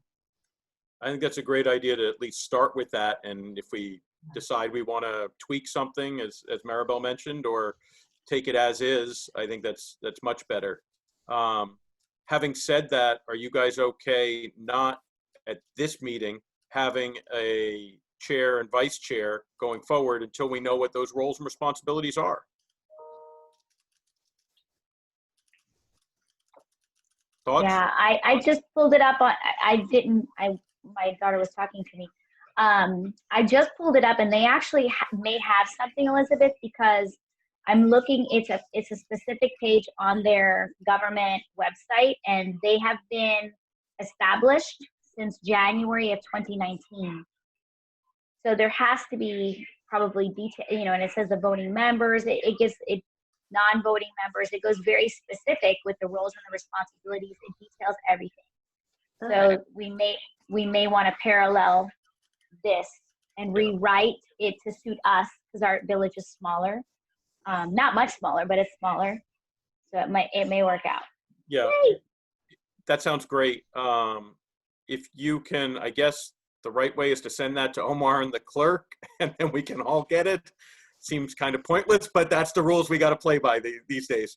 I think that's a great idea to at least start with that. And if we decide we want to tweak something, as Maribel mentioned, or take it as is, I think that's much better. Having said that, are you guys okay not at this meeting having a chair and vice chair going forward until we know what those roles and responsibilities are? Thoughts? Yeah, I just pulled it up on, my daughter was talking to me. I just pulled it up, and they actually may have something, Elizabeth, because I'm looking, it's a specific page on their government website, and they have been established since January of 2019. So there has to be probably detail, and it says the voting members, it gives it non-voting members, it goes very specific with the roles and the responsibilities, it details everything. So we may want to parallel this and rewrite it to suit us, because our village is smaller. Not much smaller, but it's smaller. So it may work out. Yeah, Yay! that sounds great. If you can, I guess the right way is to send that to Omar and the clerk, and then we can all get it. Seems kind of pointless, but that's the rules we got to play by these days.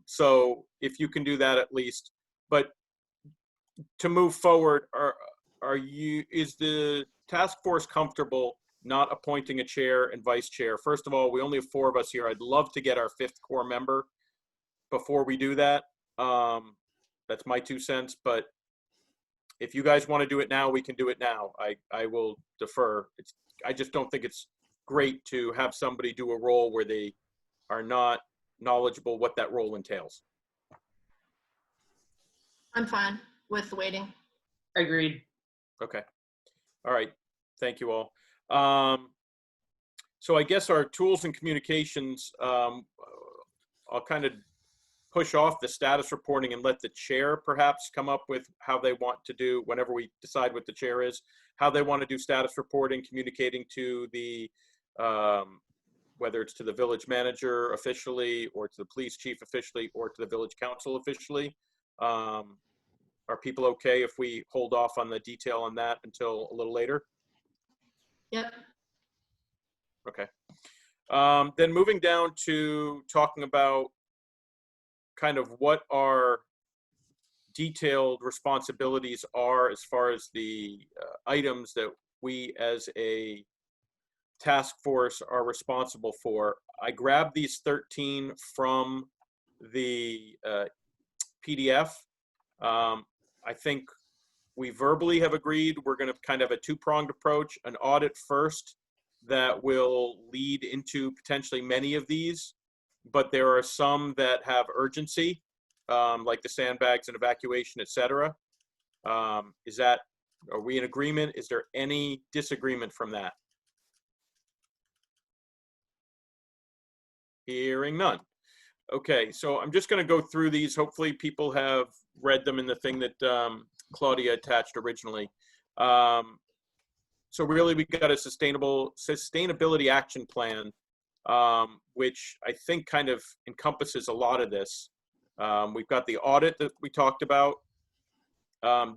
So if you can do that at least. But to move forward, is the task force comfortable not appointing a chair and vice chair? First of all, we only have 4 of us here. I'd love to get our 5th core member before we do that. That's my 2 cents, but if you guys want to do it now, we can do it now. I will defer. I just don't think it's great to have somebody do a role where they are not knowledgeable what that role entails. I'm fine with waiting. Agreed. Okay. All right. Thank you all. So I guess our tools and communications, I'll kind of push off the status reporting and let the chair perhaps come up with how they want to do, whenever we decide what the chair is, how they want to do status reporting, communicating to the, whether it's to the village manager officially, or to the police chief officially, or to the village council officially. Are people okay if we hold off on the detail on that until a little later? Yep. Okay. Then moving down to talking about kind of what our detailed responsibilities are as far as the items that we as a task force are responsible for. I grabbed these 13 from the PDF. I think we verbally have agreed we're going to kind of have a 2-pronged approach, an audit first that will lead into potentially many of these, but there are some that have urgency, like the sandbags and evacuation, et cetera. Are we in agreement? Is there any disagreement from that? Hearing none. Okay, so I'm just going to go through these. Hopefully people have read them in the thing that Claudia attached originally. So really we got a sustainability action plan, which I think kind of encompasses a lot of this. We've got the audit that we talked about.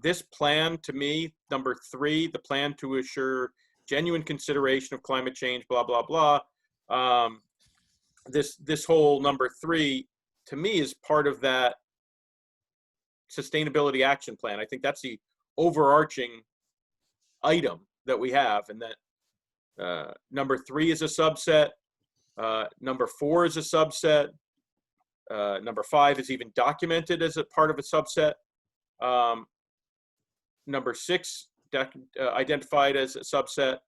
This plan, to me, number 3, the plan to assure genuine consideration of climate change, blah, blah, blah. This whole number 3, to me, is part of that sustainability action plan. I think that's the overarching item that we have, and that number 3 is a subset. Number 4 is a subset. Number 5 is even documented as a part of a subset. Number 6 identified as a subset.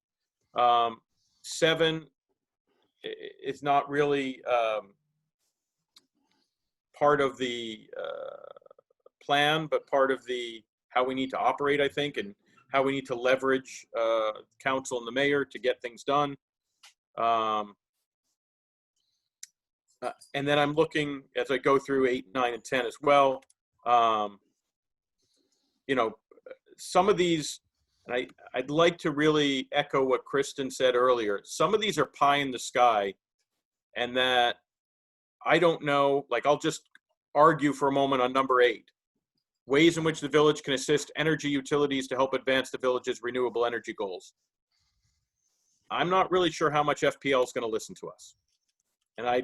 7 is not really part of the plan, but part of the how we need to operate, I think. And how we need to leverage council and the mayor to get things done. And then I'm looking as I go through 8, 9, and 10 as well. You know, some of these, and I'd like to really echo what Kristen said earlier. Some of these are pie in the sky, and that I don't know, like I'll just argue for a moment on number 8. Ways in which the village can assist energy utilities to help advance the village's renewable energy goals. I'm not really sure how much FPL is going to listen to us. And I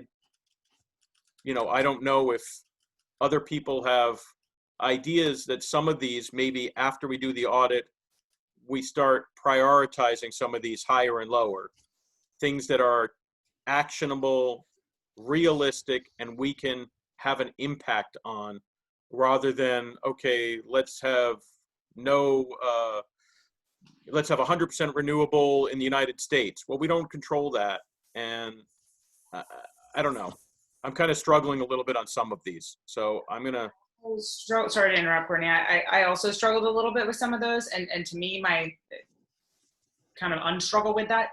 don't know if other people have ideas that some of these, maybe after we do the audit, we start prioritizing some of these higher and lower. Things that are actionable, realistic, and we can have an impact on, rather than, okay, let's have 100% renewable in the United States. Well, we don't control that. And I don't know. I'm kind of struggling a little bit on some of these. So I'm going to. Sorry to interrupt, Courtney. I also struggled a little bit with some of those. And to me, my kind of unstruggle with that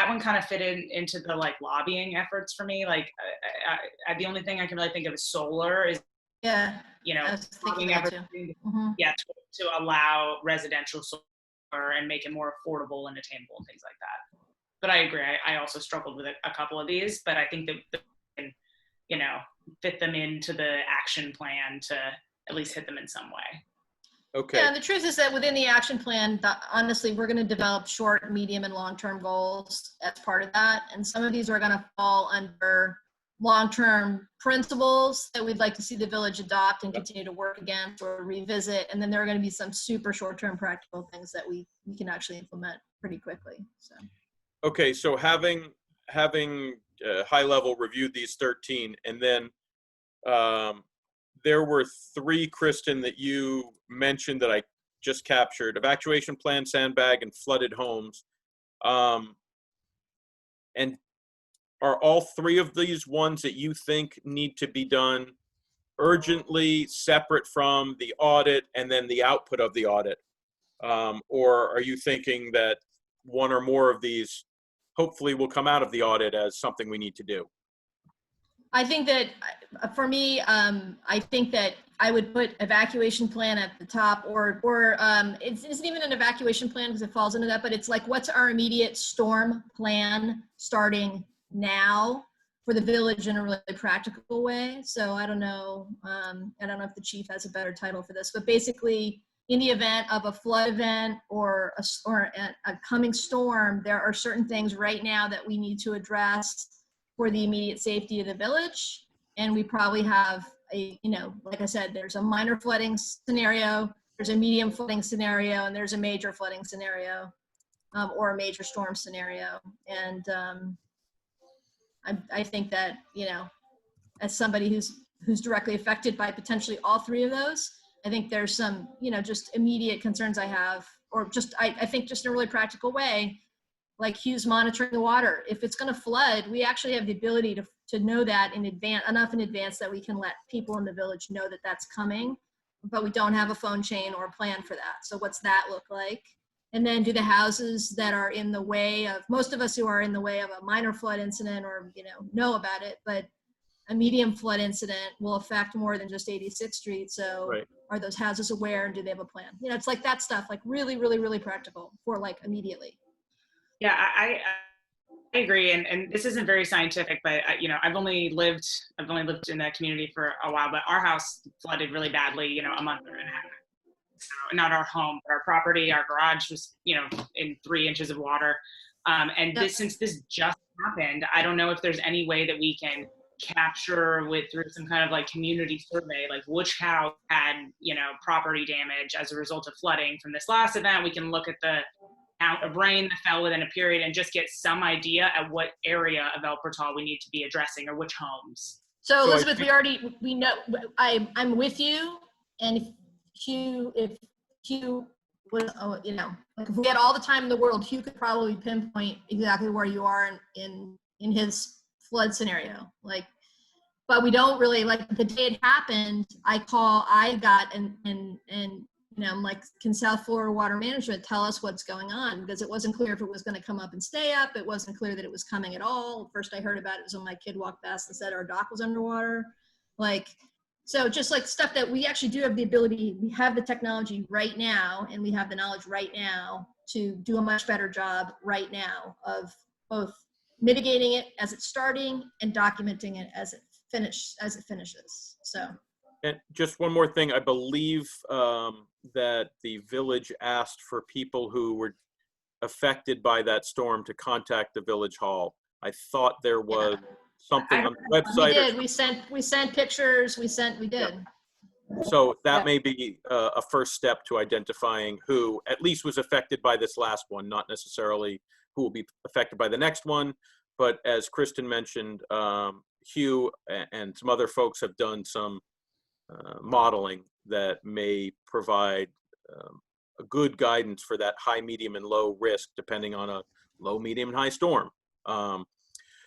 one kind of fit into the like lobbying efforts for me. Like the only thing I can really think of is solar is, Yeah. you know, I was thinking that too. Mm-hmm. Yeah, to allow residential solar and make it more affordable and attainable and things like that. But I agree. I also struggled with a couple of these, but I think that we can, you know, fit them into the action plan to at least hit them in some way. Okay. Yeah, and the truth is that within the action plan, honestly, we're going to develop short, medium, and long-term goals as part of that. And some of these are going to fall under long-term principles that we'd like to see the village adopt and continue to work against or revisit. And then there are going to be some super short-term practical things that we can actually implement pretty quickly. So. Okay, so having high level reviewed these 13, and then there were 3, Kristen, that you mentioned that I just captured: evacuation plan, sandbag, and flooded homes. And are all 3 of these ones that you think need to be done urgently, separate from the audit and then the output of the audit? Or are you thinking that one or more of these hopefully will come out of the audit as something we need to do? I think that for me, I think that I would put evacuation plan at the top, or it isn't even an evacuation plan because it falls into that, but it's like, what's our immediate storm plan starting now for the village in a really practical way. So I don't know if the chief has a better title for this, but basically, in the event of a flood event or a coming storm, there are certain things right now that we need to address for the immediate safety of the village. And we probably have like I said, there's a minor flooding scenario, there's a medium flooding scenario, and there's a major flooding scenario, or a major storm scenario. And I think that, as somebody who's directly affected by potentially all 3 of those, I think there's some, just immediate concerns I have, or just, I think just in a really practical way, like Hugh's monitoring the water. If it's going to flood, we actually have the ability to know that in advance, enough in advance that we can let people in the village know that that's coming, but we don't have a phone chain or a plan for that. So what's that look like? And then do the houses that are in the way of, most of us who are in the way of a minor flood incident or, know about it, but a medium flood incident will affect more than just 86th Street. So Right. Are those houses aware, and do they have a plan? It's like that stuff, like really, really, really practical for like immediately. Yeah, I agree, and this isn't very scientific, but I've only lived in that community for a while, but our house flooded really badly, a month and a half. So, not our home, but our property, our garage was, in 3 inches of water. And since this just happened, I don't know if there's any way that we can capture through some kind of like community survey, like which house had, property damage as a result of flooding from this last event. We can look at the amount of rain that fell within a period and just get some idea at what area of El Portal we need to be addressing, or which homes. So Elizabeth, we know, I'm with you. And if Hugh was, like if we had all the time in the world, Hugh could probably pinpoint exactly where you are in his flood scenario. Like, but we don't really, like the day it happened, I got and like, can South Florida Water Management tell us what's going on? Because it wasn't clear if it was going to come up and stay up. It wasn't clear that it was coming at all. First I heard about it was when my kid walked past and said our dock was underwater. Like, so just like stuff that we actually do have the ability, we have the technology right now, and we have the knowledge right now to do a much better job right now of both mitigating it as it's starting and documenting it as it finishes. So. And just one more thing, I believe that the village asked for people who were affected by that storm to contact the village hall. I thought there was something on the website. We did. We sent pictures. We did. So that may be a first step to identifying who at least was affected by this last one, not necessarily who will be affected by the next one. But as Kristen mentioned, Hugh and some other folks have done some modeling that may provide a good guidance for that high, medium, and low risk, depending on a low, medium, and high storm.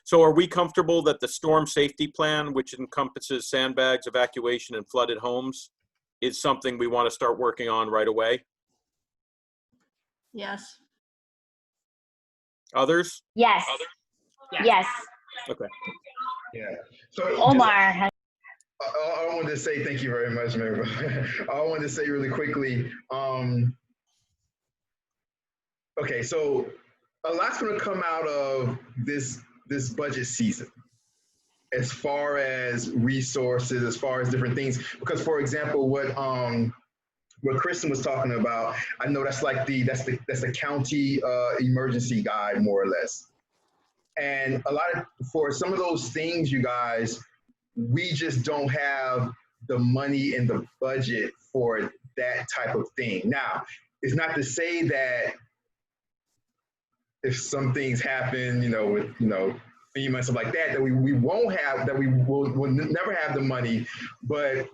So are we comfortable that the storm safety plan, which encompasses sandbags, evacuation, and flooded homes, is something we want to start working on right away? Yes. Yes. Others? Yeah. Yes. Okay. Yeah. So Omar. I wanted to say thank you very much, Mayor. I wanted to say really quickly. Okay, so a lot's going to come out of this budget season, as far as resources, as far as different things. Because, for example, what Kristen was talking about, I know that's like that's the county emergency guide, more or less. And for some of those things, you guys, we just don't have the money in the budget for that type of thing. Now, it's not to say that if some things happen, with, FEMA and stuff like that, that we won't have, that we will never have the money. But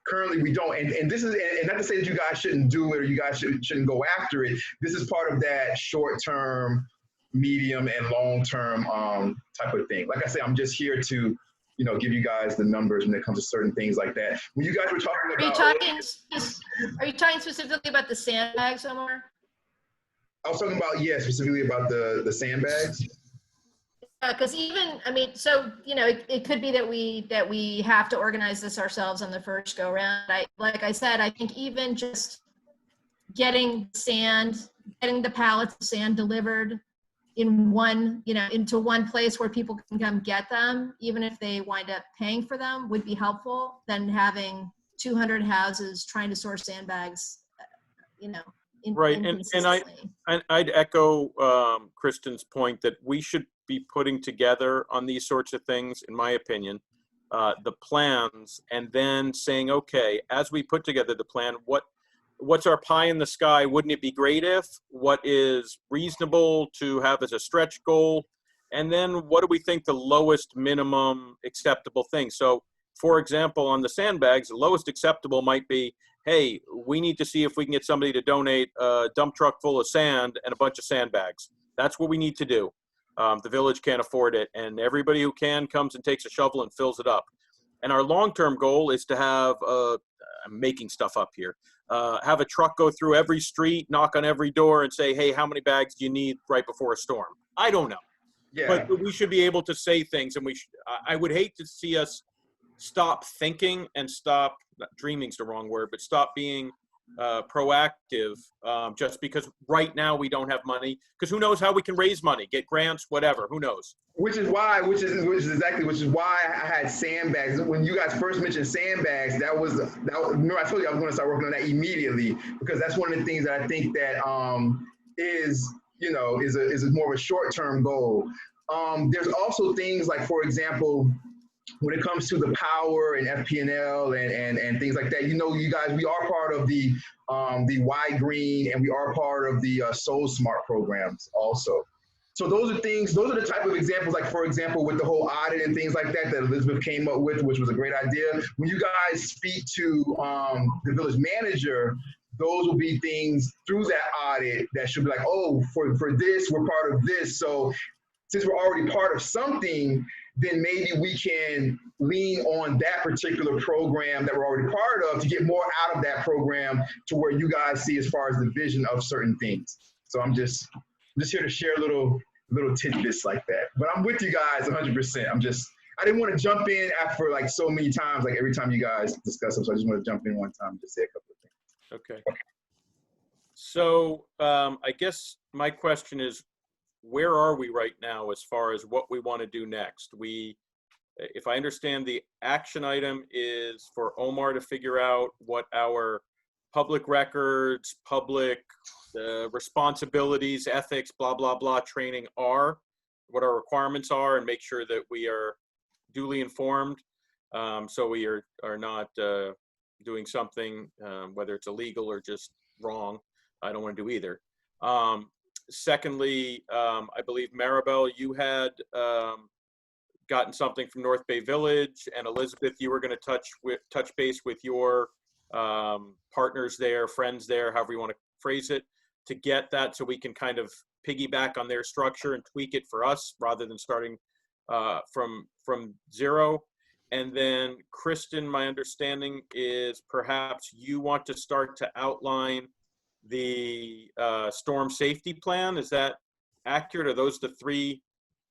currently we don't. And this is, and not to say that you guys shouldn't do it or you guys shouldn't go after it. This is part of that short-term, medium, and long-term type of thing. Like I said, I'm just here to, give you guys the numbers when it comes to certain things like that. When you guys were talking about— Are you talking specifically about the sandbags, Omar? I was talking about, specifically about the sandbags. Because it could be that we have to organize this ourselves on the first go round. Like I said, I think even just getting the pallets of sand delivered in into one place where people can come get them, even if they wind up paying for them, would be helpful than having 200 houses trying to source sandbags, Right, and I'd echo Kristen's point that we should be putting together on these sorts of things, in my opinion, the plans, and then saying, okay, as we put together the plan, what's our pie in the sky? Wouldn't it be great if? What is reasonable to have as a stretch goal? And then what do we think the lowest minimum acceptable thing? So, for example, on the sandbags, the lowest acceptable might be, hey, we need to see if we can get somebody to donate a dump truck full of sand and a bunch of sandbags. That's what we need to do. The village can't afford it, and everybody who can comes and takes a shovel and fills it up. And our long-term goal is to have, I'm making stuff up here, have a truck go through every street, knock on every door, and say, hey, how many bags do you need right before a storm? I don't know. Yeah. But we should be able to say things, and I would hate to see us stop thinking and stop, dreaming's the wrong word, but stop being proactive just because right now we don't have money, because who knows how we can raise money, get grants, whatever, who knows. Which is why I had sandbags. When you guys first mentioned sandbags, remember I told you I was going to start working on that immediately, because that's one of the things that I think that is more of a short-term goal. There's also things like, for example, when it comes to the power and FP&L and things like that, you guys, we are part of the Y Green, and we are part of the Soul Smart programs also. So those are the type of examples, like, for example, with the whole audit and things like that Elizabeth came up with, which was a great idea. When you guys speak to the village manager, those will be things through that audit that should be like, oh, for this, we're part of this. So since we're already part of something, then maybe we can lean on that particular program that we're already part of to get more out of that program to where you guys see as far as the vision of certain things. So I'm just here to share little tidbits like that. But I'm with you guys 100%. I didn't want to jump in after like so many times, like every time you guys discuss them. So I just want to jump in one time and just say a couple of things. Okay. So I guess my question is, where are we right now as far as what we want to do next? If I understand, the action item is for Omar to figure out what our public records, public responsibilities, ethics, blah, blah, blah training are, what our requirements are, and make sure that we are duly informed. So we are not doing something, whether it's illegal or just wrong. I don't want to do either. Secondly, I believe Maribel, you had gotten something from North Bay Village, and Elizabeth, you were going to touch base with your partners there, friends there, however you want to phrase it, to get that so we can kind of piggyback on their structure and tweak it for us rather than starting from zero. And then Kristen, my understanding is perhaps you want to start to outline the storm safety plan. Is that accurate? Are those the three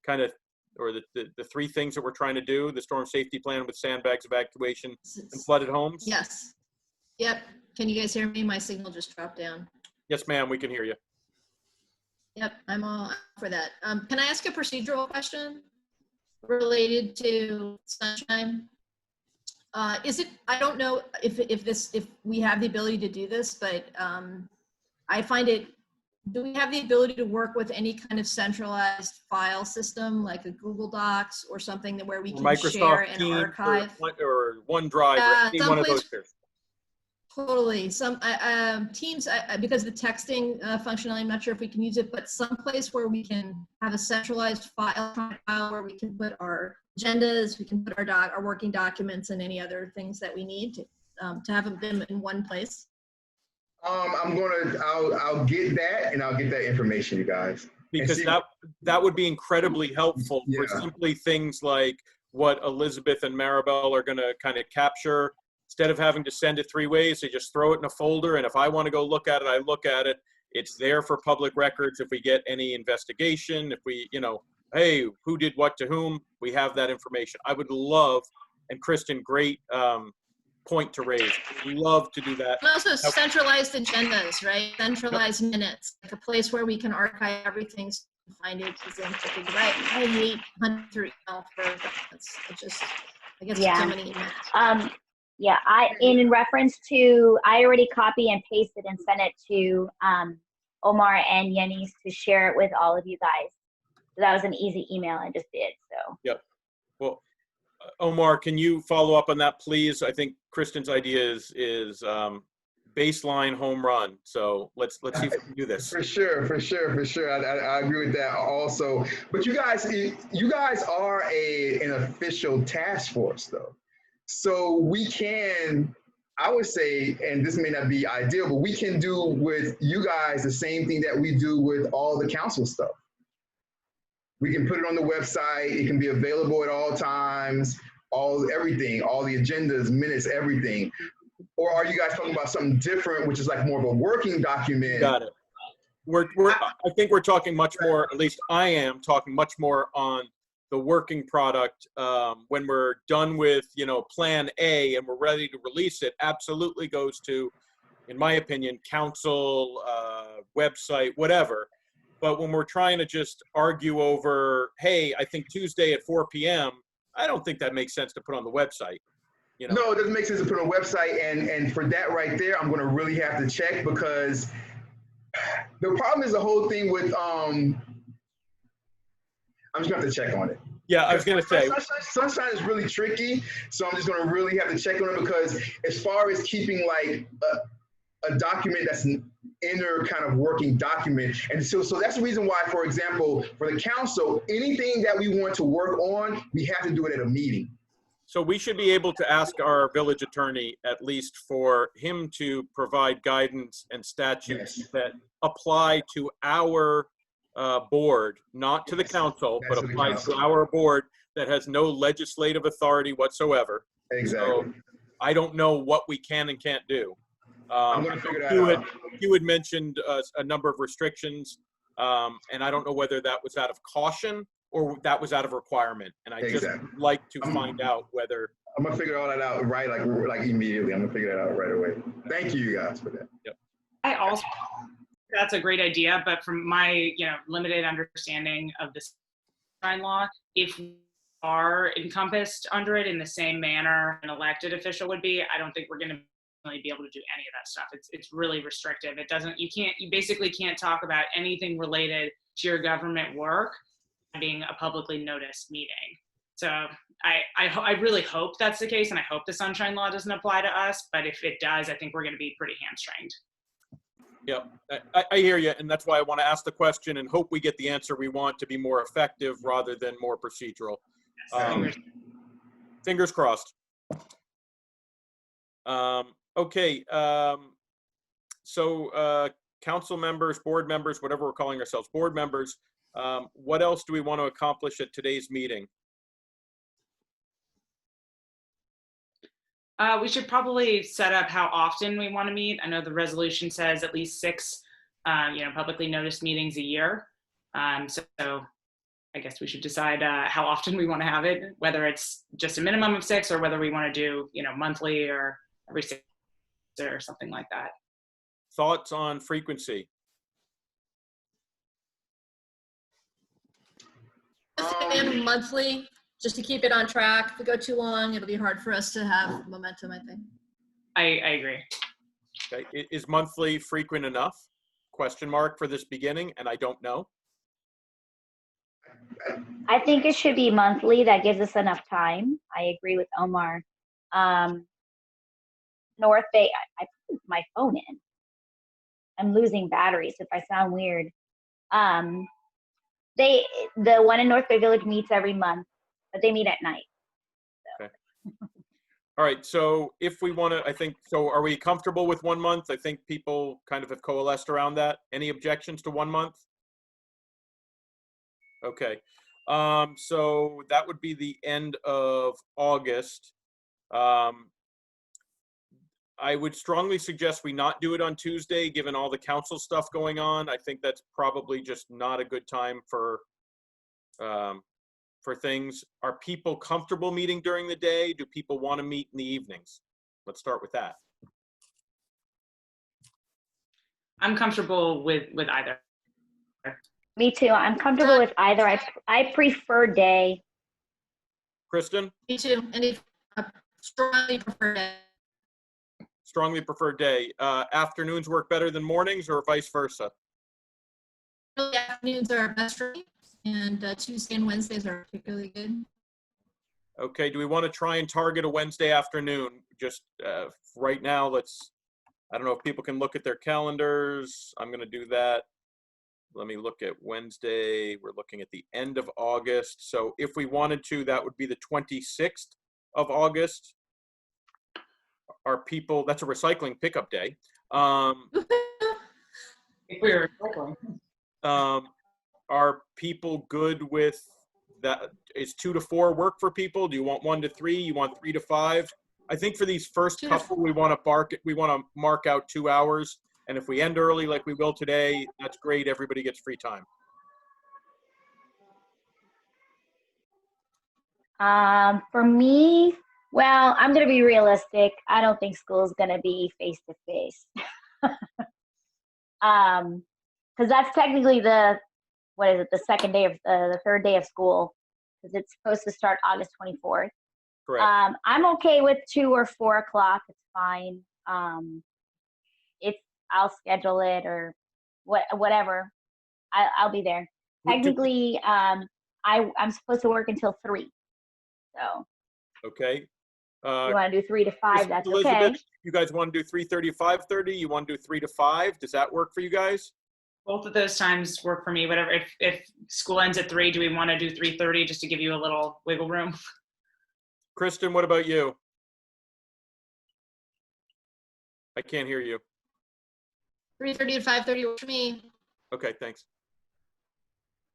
kind of, or the three things that we're trying to do? The storm safety plan with sandbags, evacuation, and flooded homes? Yes. Yep. Can you guys hear me? My signal just dropped down. Yes, ma'am, we can hear you. Yep, I'm all for that. Can I ask a procedural question related to sunshine? I don't know if we have the ability to do this, but I find do we have the ability to work with any kind of centralized file system like a Google Docs or something where we can Microsoft share and Teams archive? or OneDrive, or any one of those. Totally. Some Teams, because the texting functionality, I'm not sure if we can use it, but someplace where we can have a centralized file where we can put our agendas, we can put our working documents and any other things that we need to have them in one place. I'll get that, and I'll get that information, you guys. Because that would be incredibly helpful for simply things like what Elizabeth and Maribel are going to kind of capture. Instead of having to send it three ways, they just throw it in a folder, and if I want to go look at it, I look at it. It's there for public records. If we get any investigation, if we, hey, who did what to whom, we have that information. I would love, and Kristen, great point to raise. Love to do that. And also centralized agendas, right? Centralized minutes, like a place where we can archive everything, so we can find it. Right? I hate hunting through email for documents. I guess so many emails. Yeah, in reference to, I already copy and pasted and sent it to Omar and Yanis to share it with all of you guys. So that was an easy email I just did, so. Yep. Well, Omar, can you follow up on that, please? I think Kristen's idea is baseline home run. So let's see if we can do this. For sure. I agree with that also. But you guys are an official task force, though. So we can, I would say, and this may not be ideal, but we can do with you guys the same thing that we do with all the council stuff. We can put it on the website. It can be available at all times, everything, all the agendas, minutes, everything. Or are you guys talking about something different, which is like more of a working document? Got it. I think we're talking much more, at least I am talking much more on the working product. When we're done with, plan A and we're ready to release it, absolutely goes to, in my opinion, council, website, whatever. But when we're trying to just argue over, hey, I think Tuesday at 4 p.m., I don't think that makes sense to put on the website. No, it doesn't make sense to put on a website. And for that right there, I'm going to really have to check, because the problem is the whole thing with, I'm just going to have to check on it. Yeah, I was going to say. Sunshine is really tricky, so I'm just going to really have to check on it, because as far as keeping like a document that's an inner kind of working document, and so that's the reason why, for example, for the council, anything that we want to work on, we have to do it at a meeting. So we should be able to ask our village attorney, at least for him to provide guidance and statutes that apply to our board, not to the council, but applies to our board, that has no legislative authority whatsoever. Exactly. So I don't know what we can and can't do. I'm gonna figure that out. You had mentioned a number of restrictions, and I don't know whether that was out of caution or that was out of requirement. And I just would like to find out whether. I'm gonna figure all that out right, like immediately. I'm gonna figure that out right away. Thank you guys for that. Yep. I also, that's a great idea, but from my, limited understanding of this law, if we are encompassed under it in the same manner an elected official would be, I don't think we're going to really be able to do any of that stuff. It's really restrictive. You basically can't talk about anything related to your government work being a publicly noticed meeting. So I really hope that's the case, and I hope the Sunshine Law doesn't apply to us, but if it does, I think we're going to be pretty hamstringed. Yep, I hear you, and that's why I want to ask the question and hope we get the answer we want to be more effective rather than more procedural. Fingers crossed. Okay, so council members, board members, whatever we're calling ourselves, board members, what else do we want to accomplish at today's meeting? We should probably set up how often we want to meet. I know the resolution says at least 6, publicly noticed meetings a year. So I guess we should decide how often we want to have it, whether it's just a minimum of 6 or whether we want to do, monthly or every 6 or something like that. Thoughts on frequency? Monthly, just to keep it on track. If we go too long, it'll be hard for us to have momentum, I think. I agree. Okay, is monthly frequent enough? Question mark for this beginning, and I don't know. I think it should be monthly. That gives us enough time. I agree with Omar. North Bay, I put my phone in. I'm losing batteries if I sound weird. The one in North Bay Village meets every month, but they meet at night. So. Okay. All right, so if we want to, I think, so are we comfortable with 1 month? I think people kind of have coalesced around that. Any objections to 1 month? Okay, so that would be the end of August. I would strongly suggest we not do it on Tuesday, given all the council stuff going on. I think that's probably just not a good time for things. Are people comfortable meeting during the day? Do people want to meet in the evenings? Let's start with that. I'm comfortable with either. Me too. I'm comfortable with either. I prefer day. Kristen? Me too. And strongly prefer day. Strongly prefer day. Afternoons work better than mornings, or vice versa? Early afternoons are our best for me, and Tuesday and Wednesdays are particularly good. Okay, do we want to try and target a Wednesday afternoon? Just right now, I don't know if people can look at their calendars. I'm going to do that. Let me look at Wednesday. We're looking at the end of August. So if we wanted to, that would be the 26th of August. Are people, that's a recycling pickup day. If we were recycling. Are people good with that? Is 2 to 4 work for people? Do you want 1 to 3? You want 3 to 5? I think for these first couple, we want to mark out 2 hours. And if we end early like we will today, that's great. Everybody gets free time. For me, well, I'm going to be realistic. I don't think school is going to be face-to-face. Because that's technically the second day of the third day of school, because it's supposed to start August 24th. Correct. I'm okay with 2 or 4 o'clock. It's fine. I'll schedule it or whatever. I'll be there. Technically, I'm supposed to work until 3. So. Okay. You want to do 3 to 5? That's Elizabeth, okay. You guys want to do 3:30 to 5:30? You want to do 3 to 5? Does that work for you guys? Both of those times work for me. Whatever. If school ends at 3, do we want to do 3:30 just to give you a little wiggle room? Kristen, what about you? I can't hear you. 3:30 to 5:30 works for me. Okay, thanks.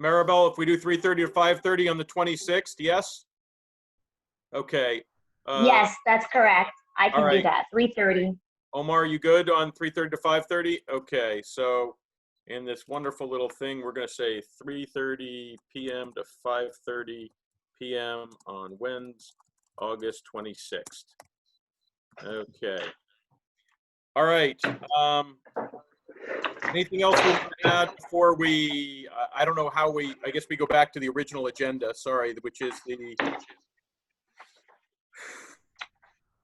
Maribel, if we do 3:30 to 5:30 on the 26th, yes? Okay. Yes, that's correct. I can all do right. that. 3:30. Omar, you good on 3:30 to 5:30? Okay, so in this wonderful little thing, we're going to say 3:30 p.m. to 5:30 p.m. on Wednesday, August 26th. Okay. All right. Anything else we want to add before we, I don't know how I guess we go back to the original agenda, sorry, which is the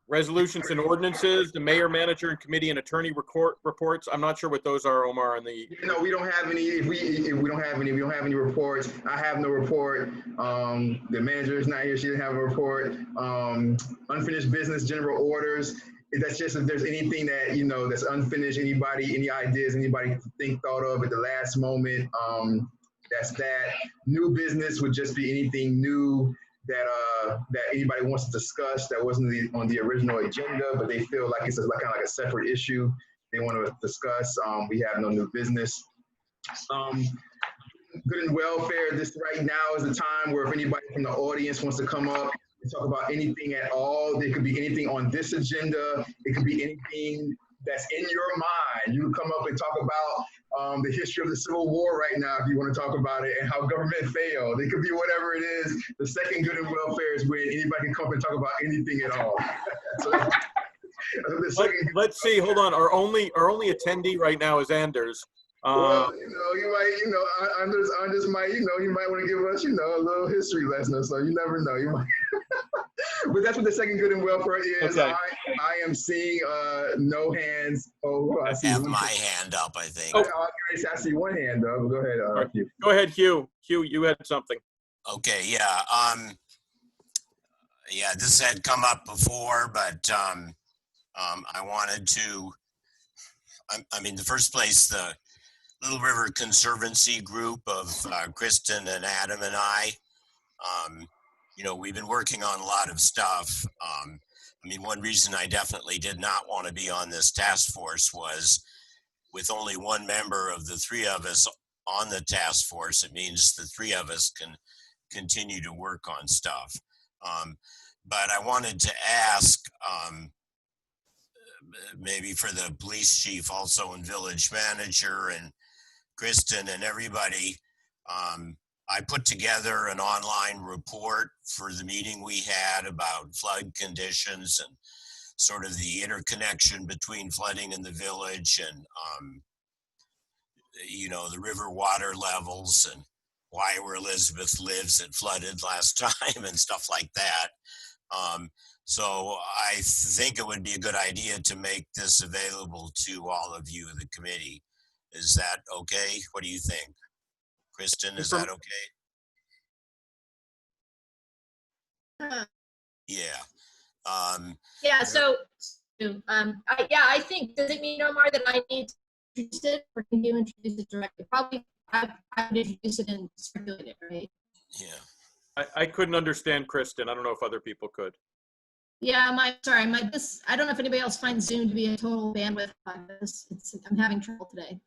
resolutions and ordinances, the mayor, manager, and committee and attorney reports. I'm not sure what those are, Omar, on the. No, we don't have any. If we don't have any reports. I have no report. The manager is not here. She didn't have a report. Unfinished business, general orders. That's just if there's anything that that's unfinished. Any ideas anybody thought of at the last moment. That's that. New business would just be anything new that anybody wants to discuss that wasn't on the original agenda, but they feel like it's kind of like a separate issue they want to discuss. We have no new business. Good and welfare. This right now is the time where if anybody from the audience wants to come up and talk about anything at all, there could be anything on this agenda. It could be anything that's in your mind. You can come up and talk about the history of the Civil War right now if you want to talk about it and how government failed. It could be whatever it is. The second good and welfare is when anybody can come and talk about anything at all. So let's see. Hold on. Our only attendee right now is Anders. Well, you might, Anders might, he might want to give us, a little history lesson. So you never know. You might. But that's what the second good and welfare is. Okay. I am seeing no hands. Oh, I see. I have my hand up, I think. I see one hand up. Go ahead. Right. Hugh. Go ahead, Hugh. Hugh, you had something. Okay, yeah. Yeah, this had come up before, but I wanted to, in the first place, the Little River Conservancy group of Kristen and Adam and I, we've been working on a lot of stuff. One reason I definitely did not want to be on this task force was with only one member of the three of us on the task force, it means the three of us can continue to work on stuff. But I wanted to ask, maybe for the police chief also and village manager and Kristen and everybody, I put together an online report for the meeting we had about flood conditions and sort of the interconnection between flooding in the village and, the river water levels and why where Elizabeth lives it flooded last time and stuff like that. So I think it would be a good idea to make this available to all of you in the committee. Is that okay? What do you think? Kristen, is that okay? Yeah. Yeah, so, I think, does it mean, Omar, that I need to introduce it, or can you introduce it directly? Probably, I would introduce it and circulate it, right? Yeah. I couldn't understand Kristen. I don't know if other people could. Yeah, I don't know if anybody else finds Zoom to be a total bandwidth on this. I'm having trouble today.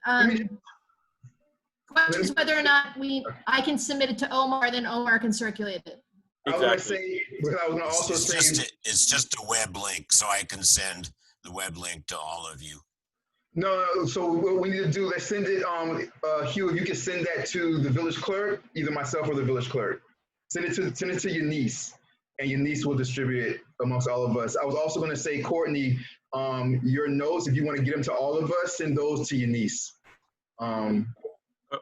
Question is whether or not I can submit it to Omar, then Omar can circulate it. Exactly. It's just a web link, so I can send the web link to all of you. No, so what we need to do, let's send it, Hugh, if you can send that to the village clerk, either myself or the village clerk. Send it to your niece, and your niece will distribute it amongst all of us. I was also going to say, Courtney, your notes, if you want to get them to all of us, send those to your niece.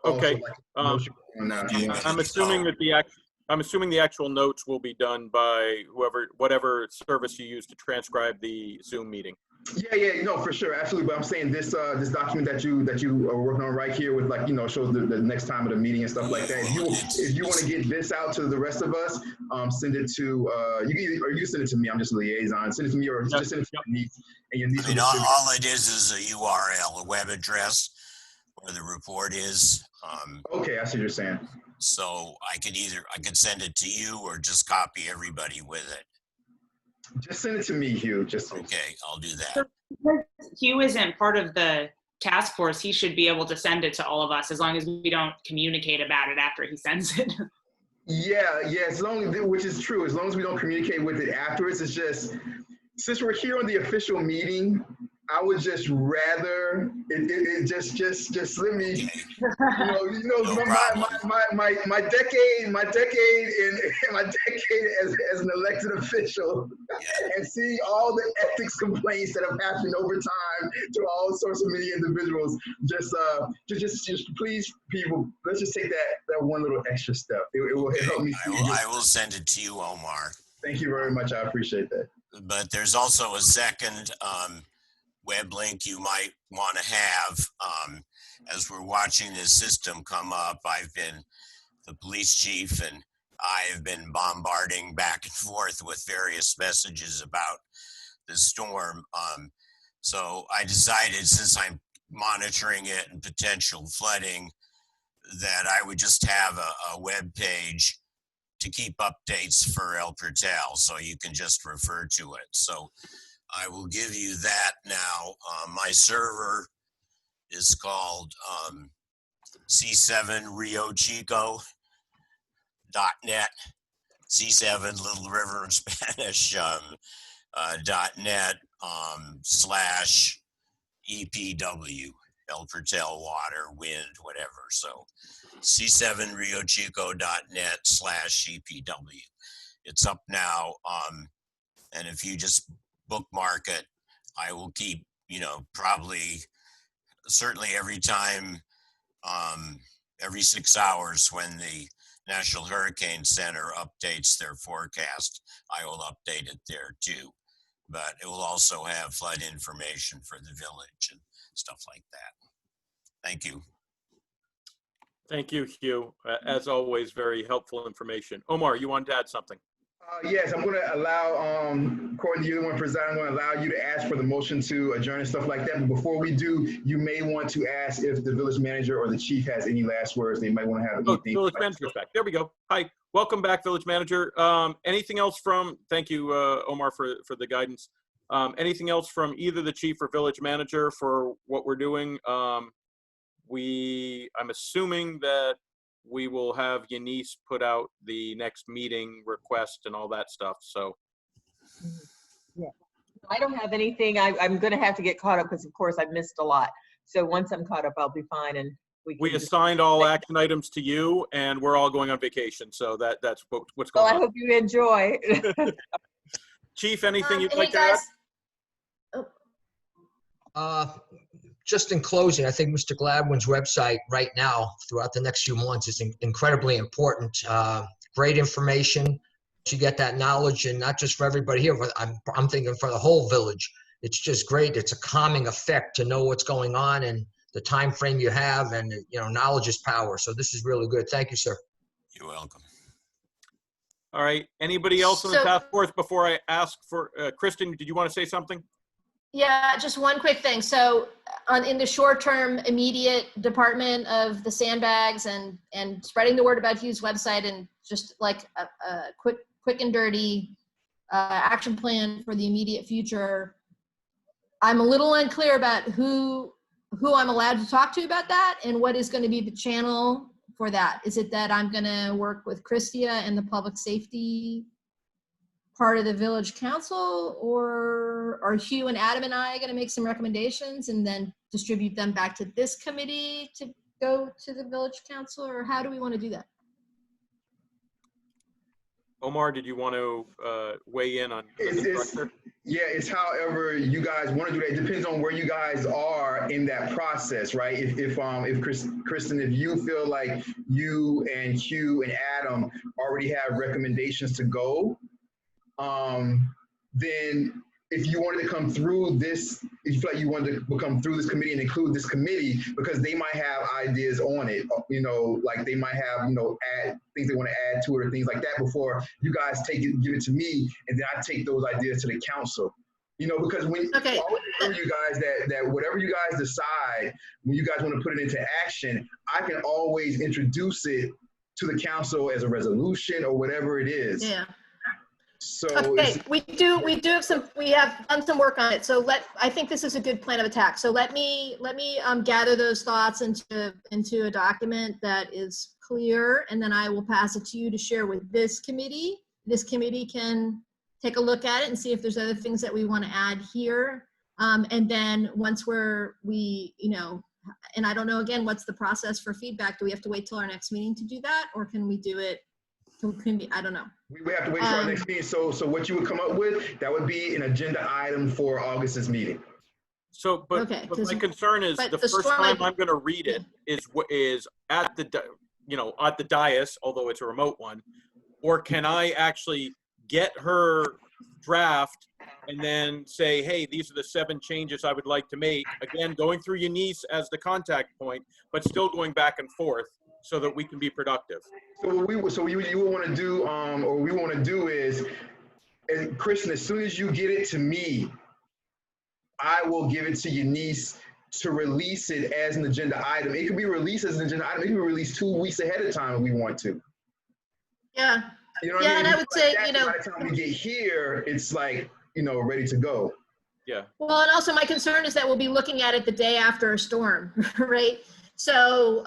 Okay. I'm assuming that I'm assuming the actual notes will be done by whatever service you use to transcribe the Zoom meeting. Yeah, no, for sure, absolutely. But I'm saying this document that you are working on right here with shows the next time of the meeting and stuff like that. If you want to get this out to the rest of us, send it to you send it to me. I'm just a liaison. Send it to me or just send it to your niece and your niece. All it is a URL, a web address where the report is. Okay, I see what you're saying. So I could send it to you or just copy everybody with it. Just send it to me, Hugh. Okay, I'll do that. Hugh isn't part of the task force. He should be able to send it to all of us as long as we don't communicate about it after he sends it. Yeah, as long as, which is true, as long as we don't communicate with it afterwards, it's just, since we're here on the official meeting, I would just rather it just let me, No problem. my decade in my decade as an elected official, Yeah. and see all the ethics complaints that have happened over time to all sorts of many individuals. Just please, people, let's just take that one little extra step. It will help me see. I will send it to you, Omar. Thank you very much. I appreciate that. But there's also a second web link you might want to have. As we're watching this system come up, the police chief and I have been bombarding back and forth with various messages about the storm. So I decided, since I'm monitoring it and potential flooding, that I would just have a web page to keep updates for El Portal, so you can just refer to it. So I will give you that now. My server is called C7RioChico.net, C7 Little River in Spanish, .net /EPW, El Portal Water, Wind, whatever. So C7RioChico.net /EPW. It's up now. And if you just bookmark it, I will keep, probably, certainly every time, every 6 hours when the National Hurricane Center updates their forecast, I will update it there too. But it will also have flood information for the village and stuff like that. Thank you. Thank you, Hugh. As always, very helpful information. Omar, you wanted to add something? Yes, I'm going to allow, Courtney, you're the one presiding, I'm going to allow you to ask for the motion to adjourn and stuff like that. But before we do, you may want to ask if the village manager or the chief has any last words. They might want to have anything. Village manager's back. There we go. Hi, welcome back, village manager. Anything else thank you, Omar, for the guidance. Anything else from either the chief or village manager for what we're doing? I'm assuming that we will have Yanis put out the next meeting request and all that stuff. So, Yeah, I don't have anything. I'm going to have to get caught up because, of course, I've missed a lot. So once I'm caught up, I'll be fine. And we assigned all action items to you, and we're all going on vacation. So that's what's going on. Well, I hope you enjoy. Chief, anything you'd Hey like to add? guys. Just in closing, I think Mr. Gladwin's website right now, throughout the next few months, is incredibly important. Great information to get that knowledge, and not just for everybody here, but I'm thinking for the whole village. It's just great. It's a calming effect to know what's going on and the time frame you have, and knowledge is power. So this is really good. Thank you, sir. You're welcome. All right. Anybody else on the task force before I ask for Kristen? Did you want to say something? Yeah, just one quick thing. So in the short term, immediate department of the sandbags and spreading the word about Hugh's website, and just like a quick and dirty action plan for the immediate future. I'm a little unclear about who I'm allowed to talk to about that and what is going to be the channel for that. Is it that I'm going to work with Christia and the public safety part of the village council, or are Hugh and Adam and I going to make some recommendations and then distribute them back to this committee to go to the village council, or how do we want to do that? Omar, did you want to weigh in on the structure? Yeah, it's however you guys want to do that. It depends on where you guys are in that process, right? If Kristen, if you feel like you and Hugh and Adam already have recommendations to go, then if you wanted to come through this, if you feel like you wanted to come through this committee and include this committee, because they might have ideas on it, like they might have, add things they want to add to it or things like that before you guys take it, give it to me, and then I take those ideas to the council. Because when I always remember you guys that whatever you guys decide, when you guys want to put it into action, I can always introduce it to the council as a resolution or whatever it is. Yeah. So okay, we have done some work on it. So I think this is a good plan of attack. So let me gather those thoughts into a document that is clear, and then I will pass it to you to share with this committee. This committee can take a look at it and see if there's other things that we want to add here. And then once and I don't know, again, what's the process for feedback? Do we have to wait till our next meeting to do that? Or can we do it, I don't know. We have to wait for our next meeting. So what you would come up with, that would be an agenda item for August's meeting. So, but Okay, but my concern is the first time I'm going to read it is at the, at the dais, although it's a remote one, or can I actually get her draft and then say, hey, these are the 7 changes I would like to make. Again, going through Eunice as the contact point, but still going back and forth so that we can be productive. So what you would want to do, or we want to do is, and Kristen, as soon as you get it to me, I will give it to Eunice to release it as an agenda item. It could be released as an agenda item. It can be released 2 weeks ahead of time if we want to. Yeah. You know what I mean? And I would say, by the time we get here, it's like, ready to go. Yeah. Well, and also my concern is that we'll be looking at it the day after a storm, right? So,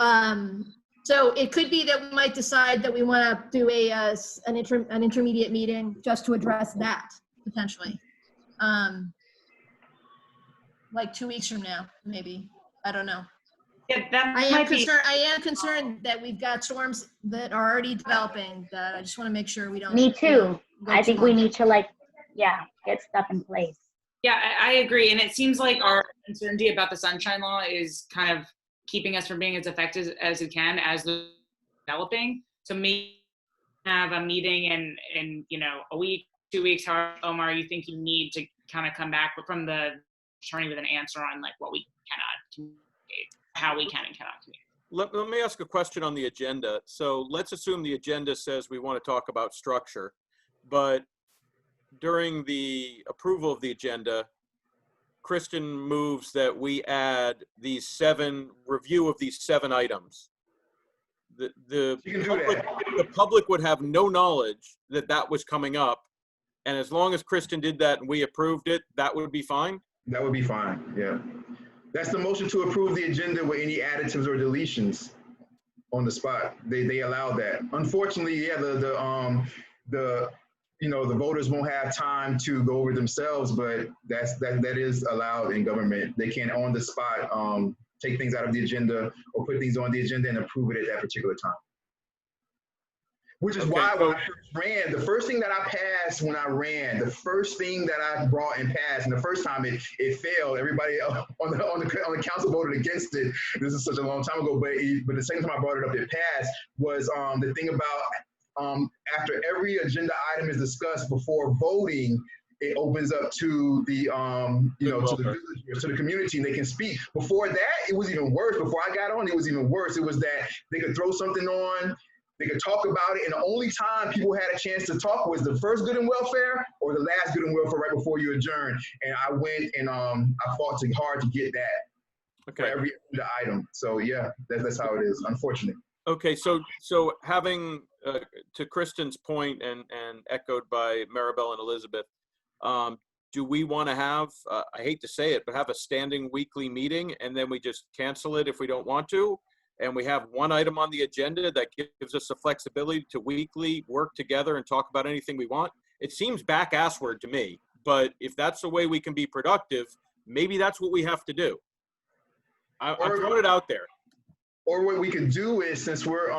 so it could be that we might decide that we want to do an intermediate meeting just to address that potentially. Like 2 weeks from now, maybe. I don't know. Yeah, that I might am concerned that we've got storms that are already developing, that I just want to make sure we don't. Me too. go I too think we long. need to get stuff in place. Yeah, I agree. And it seems like our uncertainty about the Sunshine Law is kind of keeping us from being as effective as we can as the developing. So maybe have a meeting in a week, 2 weeks, however, Omar, you think you need to kind of come back from the attorney with an answer on like what we cannot communicate, how we can and cannot communicate. Let me ask a question on the agenda. So let's assume the agenda says we want to talk about structure, but during the approval of the agenda, Kristen moves that we add review of these 7 items. The public would have no knowledge that was coming up. And as long as Kristen did that and we approved it, that would be fine? That would be fine, yeah. That's the motion to approve the agenda with any additives or deletions on the spot. They allow that. Unfortunately, yeah, the voters won't have time to go over themselves, but that is allowed in government. They can on the spot take things out of the agenda or put things on the agenda and approve it at that particular time. Which is why when I first ran, the first thing that I passed when I ran, the first thing that I brought and passed, and the first time it failed, everybody on the council voted against it. This is such a long time ago, but the second time I brought it up, it passed, was the thing about after every agenda item is discussed before voting, it opens up to the to the community and they can speak. Before that, it was even worse. Before I got on, it was even worse. It was that they could throw something on, they could talk about it, and the only time people had a chance to talk was the first good and welfare or the last good and welfare right before you adjourn. And I went and I fought hard to get that for every item. So yeah, that's how it is, unfortunately. Okay, so having, to Kristen's point and echoed by Maribel and Elizabeth, do we want to have, I hate to say it, but have a standing weekly meeting and then we just cancel it if we don't want to? And we have one item on the agenda that gives us the flexibility to weekly work together and talk about anything we want? It seems back-assward to me, but if that's the way we can be productive, maybe that's what we have to do. I'm throwing it out there. Or what we could do is, since we're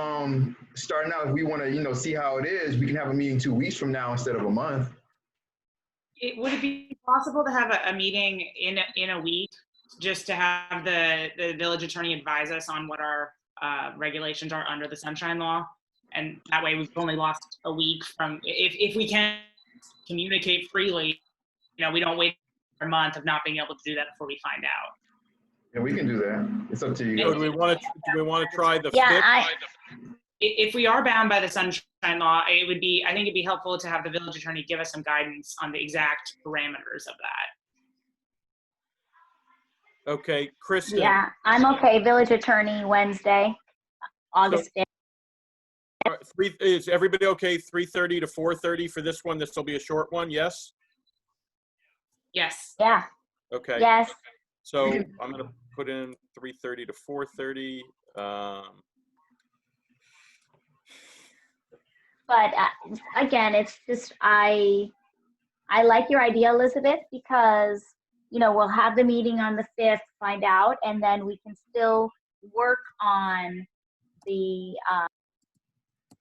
starting out, if we want to, see how it is, we can have a meeting 2 weeks from now instead of a month. Would it be possible to have a meeting in a week, just to have the village attorney advise us on what our regulations are under the Sunshine Law? And that way we've only lost a week from, if we can communicate freely, we don't wait a month of not being able to do that before we find out. Yeah, we can do that. It's up to you. So do we want to try the 5th? If we are bound by the Sunshine Law, I think it'd be helpful to have the village attorney give us some guidance on the exact parameters of that. Okay, Kristen. Yeah, I'm okay. Village attorney Wednesday, August 5th. Is everybody okay? 3:30 to 4:30 for this one. This will be a short one. Yes. Yes. Yeah. Okay. Yes. So I'm going to put in 3:30 to 4:30. But again, it's just, I like your idea, Elizabeth, because, you know, we'll have the meeting on the 5th, find out, and then we can still work on the,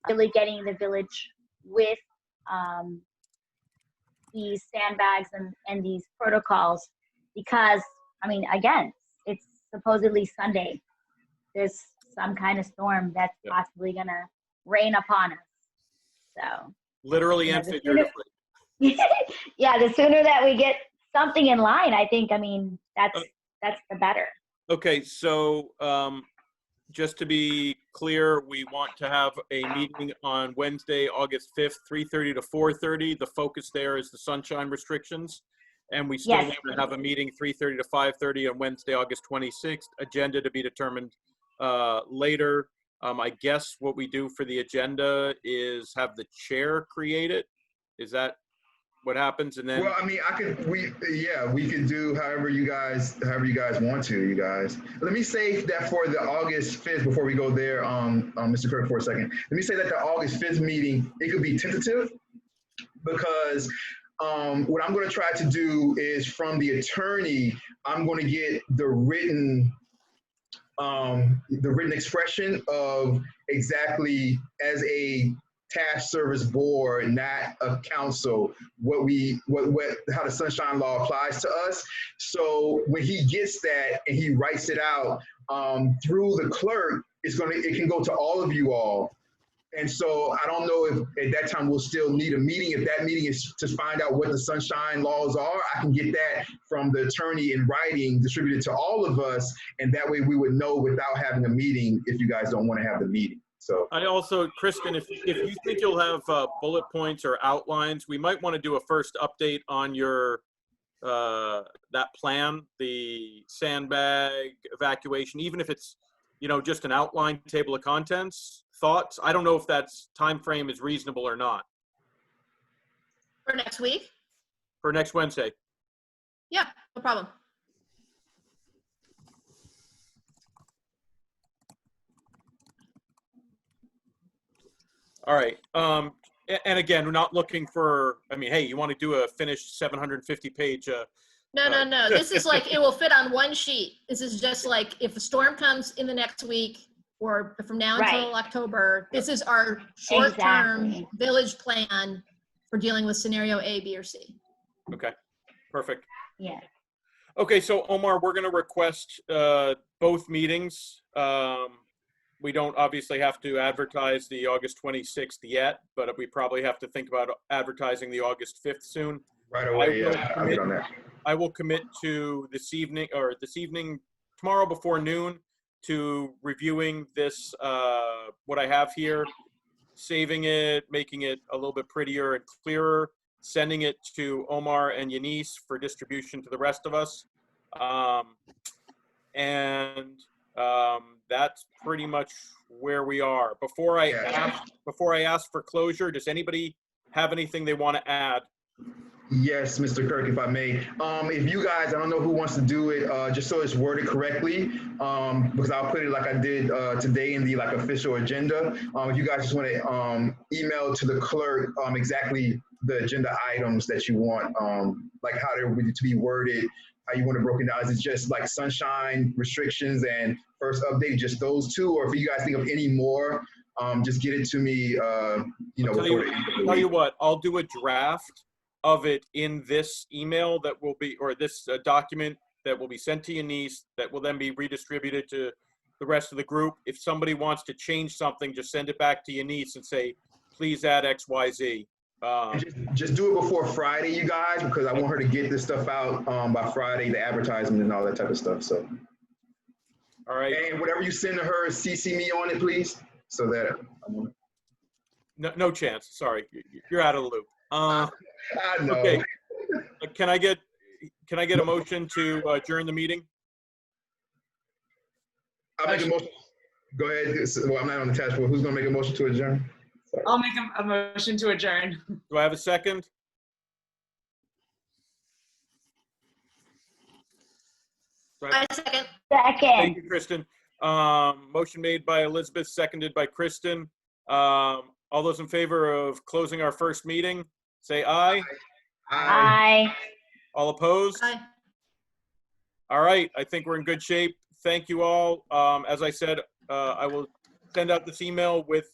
really getting the village with these sandbags and these protocols, because, I mean, again, it's supposedly Sunday. There's some kind of storm that's possibly gonna rain upon us. So Literally and figuratively. yeah, the sooner that we get something in line, I think, I mean, that's the better. Okay, so just to be clear, we want to have a meeting on Wednesday, August 5th, 3:30 to 4:30. The focus there is the sunshine restrictions. And we still Yes. want to have a meeting 3:30 to 5:30 on Wednesday, August 26th. Agenda to be determined later. I guess what we do for the agenda is have the chair create it. Is that what happens? And then, Well, I mean, we could do however you guys want to, you guys. Let me say that for the August 5th, before we go there, Mr. Kirk, for a second, let me say that the August 5th meeting, it could be tentative, because what I'm going to try to do is, from the attorney, I'm going to get the written expression of exactly, as a task service board, not a council, how the sunshine law applies to us. So when he gets that and he writes it out through the clerk, it can go to all of you all. And so I don't know if at that time we'll still need a meeting. If that meeting is to find out what the sunshine laws are, I can get that from the attorney in writing, distributed to all of us. And that way we would know without having a meeting, if you guys don't want to have the meeting. So I also, Kristen, if you think you'll have bullet points or outlines, we might want to do a first update on your that plan, the sandbag evacuation, even if it's, you know, just an outline table of contents. Thoughts? I don't know if that's time frame is reasonable or not. For next week? For next Wednesday. Yeah, no problem. All right. And again, we're not looking for, I mean, hey, you want to do a finished 750 page. No. This is like, it will fit on one sheet. This is just like, if a storm comes in the next week, or from now until October, this is our short-term village plan for dealing with scenario A, B, or C. Okay, perfect. Yeah. Okay, so Omar, we're going to request both meetings. We don't obviously have to advertise the August 26th yet, but we probably have to think about advertising the August 5th soon. right away, I'll get on that. I will commit to this evening, tomorrow before noon, to reviewing this, what I have here, saving it, making it a little bit prettier and clearer, sending it to Omar and Yanis for distribution to the rest of us. That's pretty much where we are. Before I ask for closure, does anybody have anything they want to add? Yes, Mr. Kirk, if I may. If you guys, I don't know who wants to do it, just so it's worded correctly, because I'll put it like I did today in the official agenda. If you guys just want to email to the clerk exactly the agenda items that you want, like how they're to be worded, how you want it broken down. Is it just like sunshine restrictions and first update, just those two? Or if you guys think of any more, just get it to me, before the end of the Tell you week. what, I'll do a draft of it in this email that will be, or this document that will be sent to Yanis, that will then be redistributed to the rest of the group. If somebody wants to change something, just send it back to Yanis and say, please add X, Y, Z. Just do it before Friday, you guys, because I want her to get this stuff out by Friday, the advertisement and all that type of stuff. So, all right. And whatever you send to her, CC me on it, please, so that I want. No chance. Sorry, you're out of the loop. I know. Okay. Can I get a motion to adjourn the meeting? I'll make a motion. Go ahead. Well, I'm not on the task force. Who's going to make a motion to adjourn? I'll make a motion to adjourn. Do I have a second? Second. Thank you, Kristen. Motion made by Elizabeth, seconded by Kristen. All those in favor of closing our first meeting, say aye. Aye. All opposed? Aye. All right, I think we're in good shape. Thank you all. As I said, I will send out this email with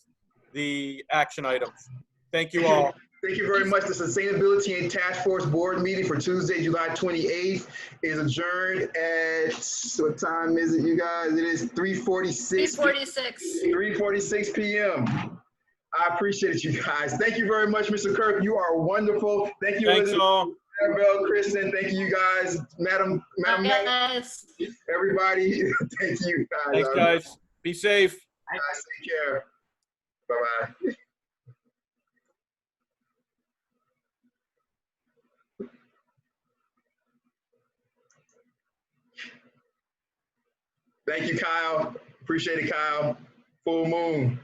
the action items. Thank you all. Thank you very much. The Sustainability and Task Force Board meeting for Tuesday, July 28th is adjourned at, what time is it, you guys? It is 3:46. 3:46. 3:46 p.m. I appreciate it, you guys. Thank you very much, Mr. Kirk. You are wonderful. Thank you, Thanks Elizabeth, all. Annabelle, Kristen. Thank you, guys. Madam, Yes. everybody. Thank you, guys. Thanks, guys. Be safe. Guys, take care. Bye-bye. Thank you, Kyle. Appreciate it, Kyle. Full moon.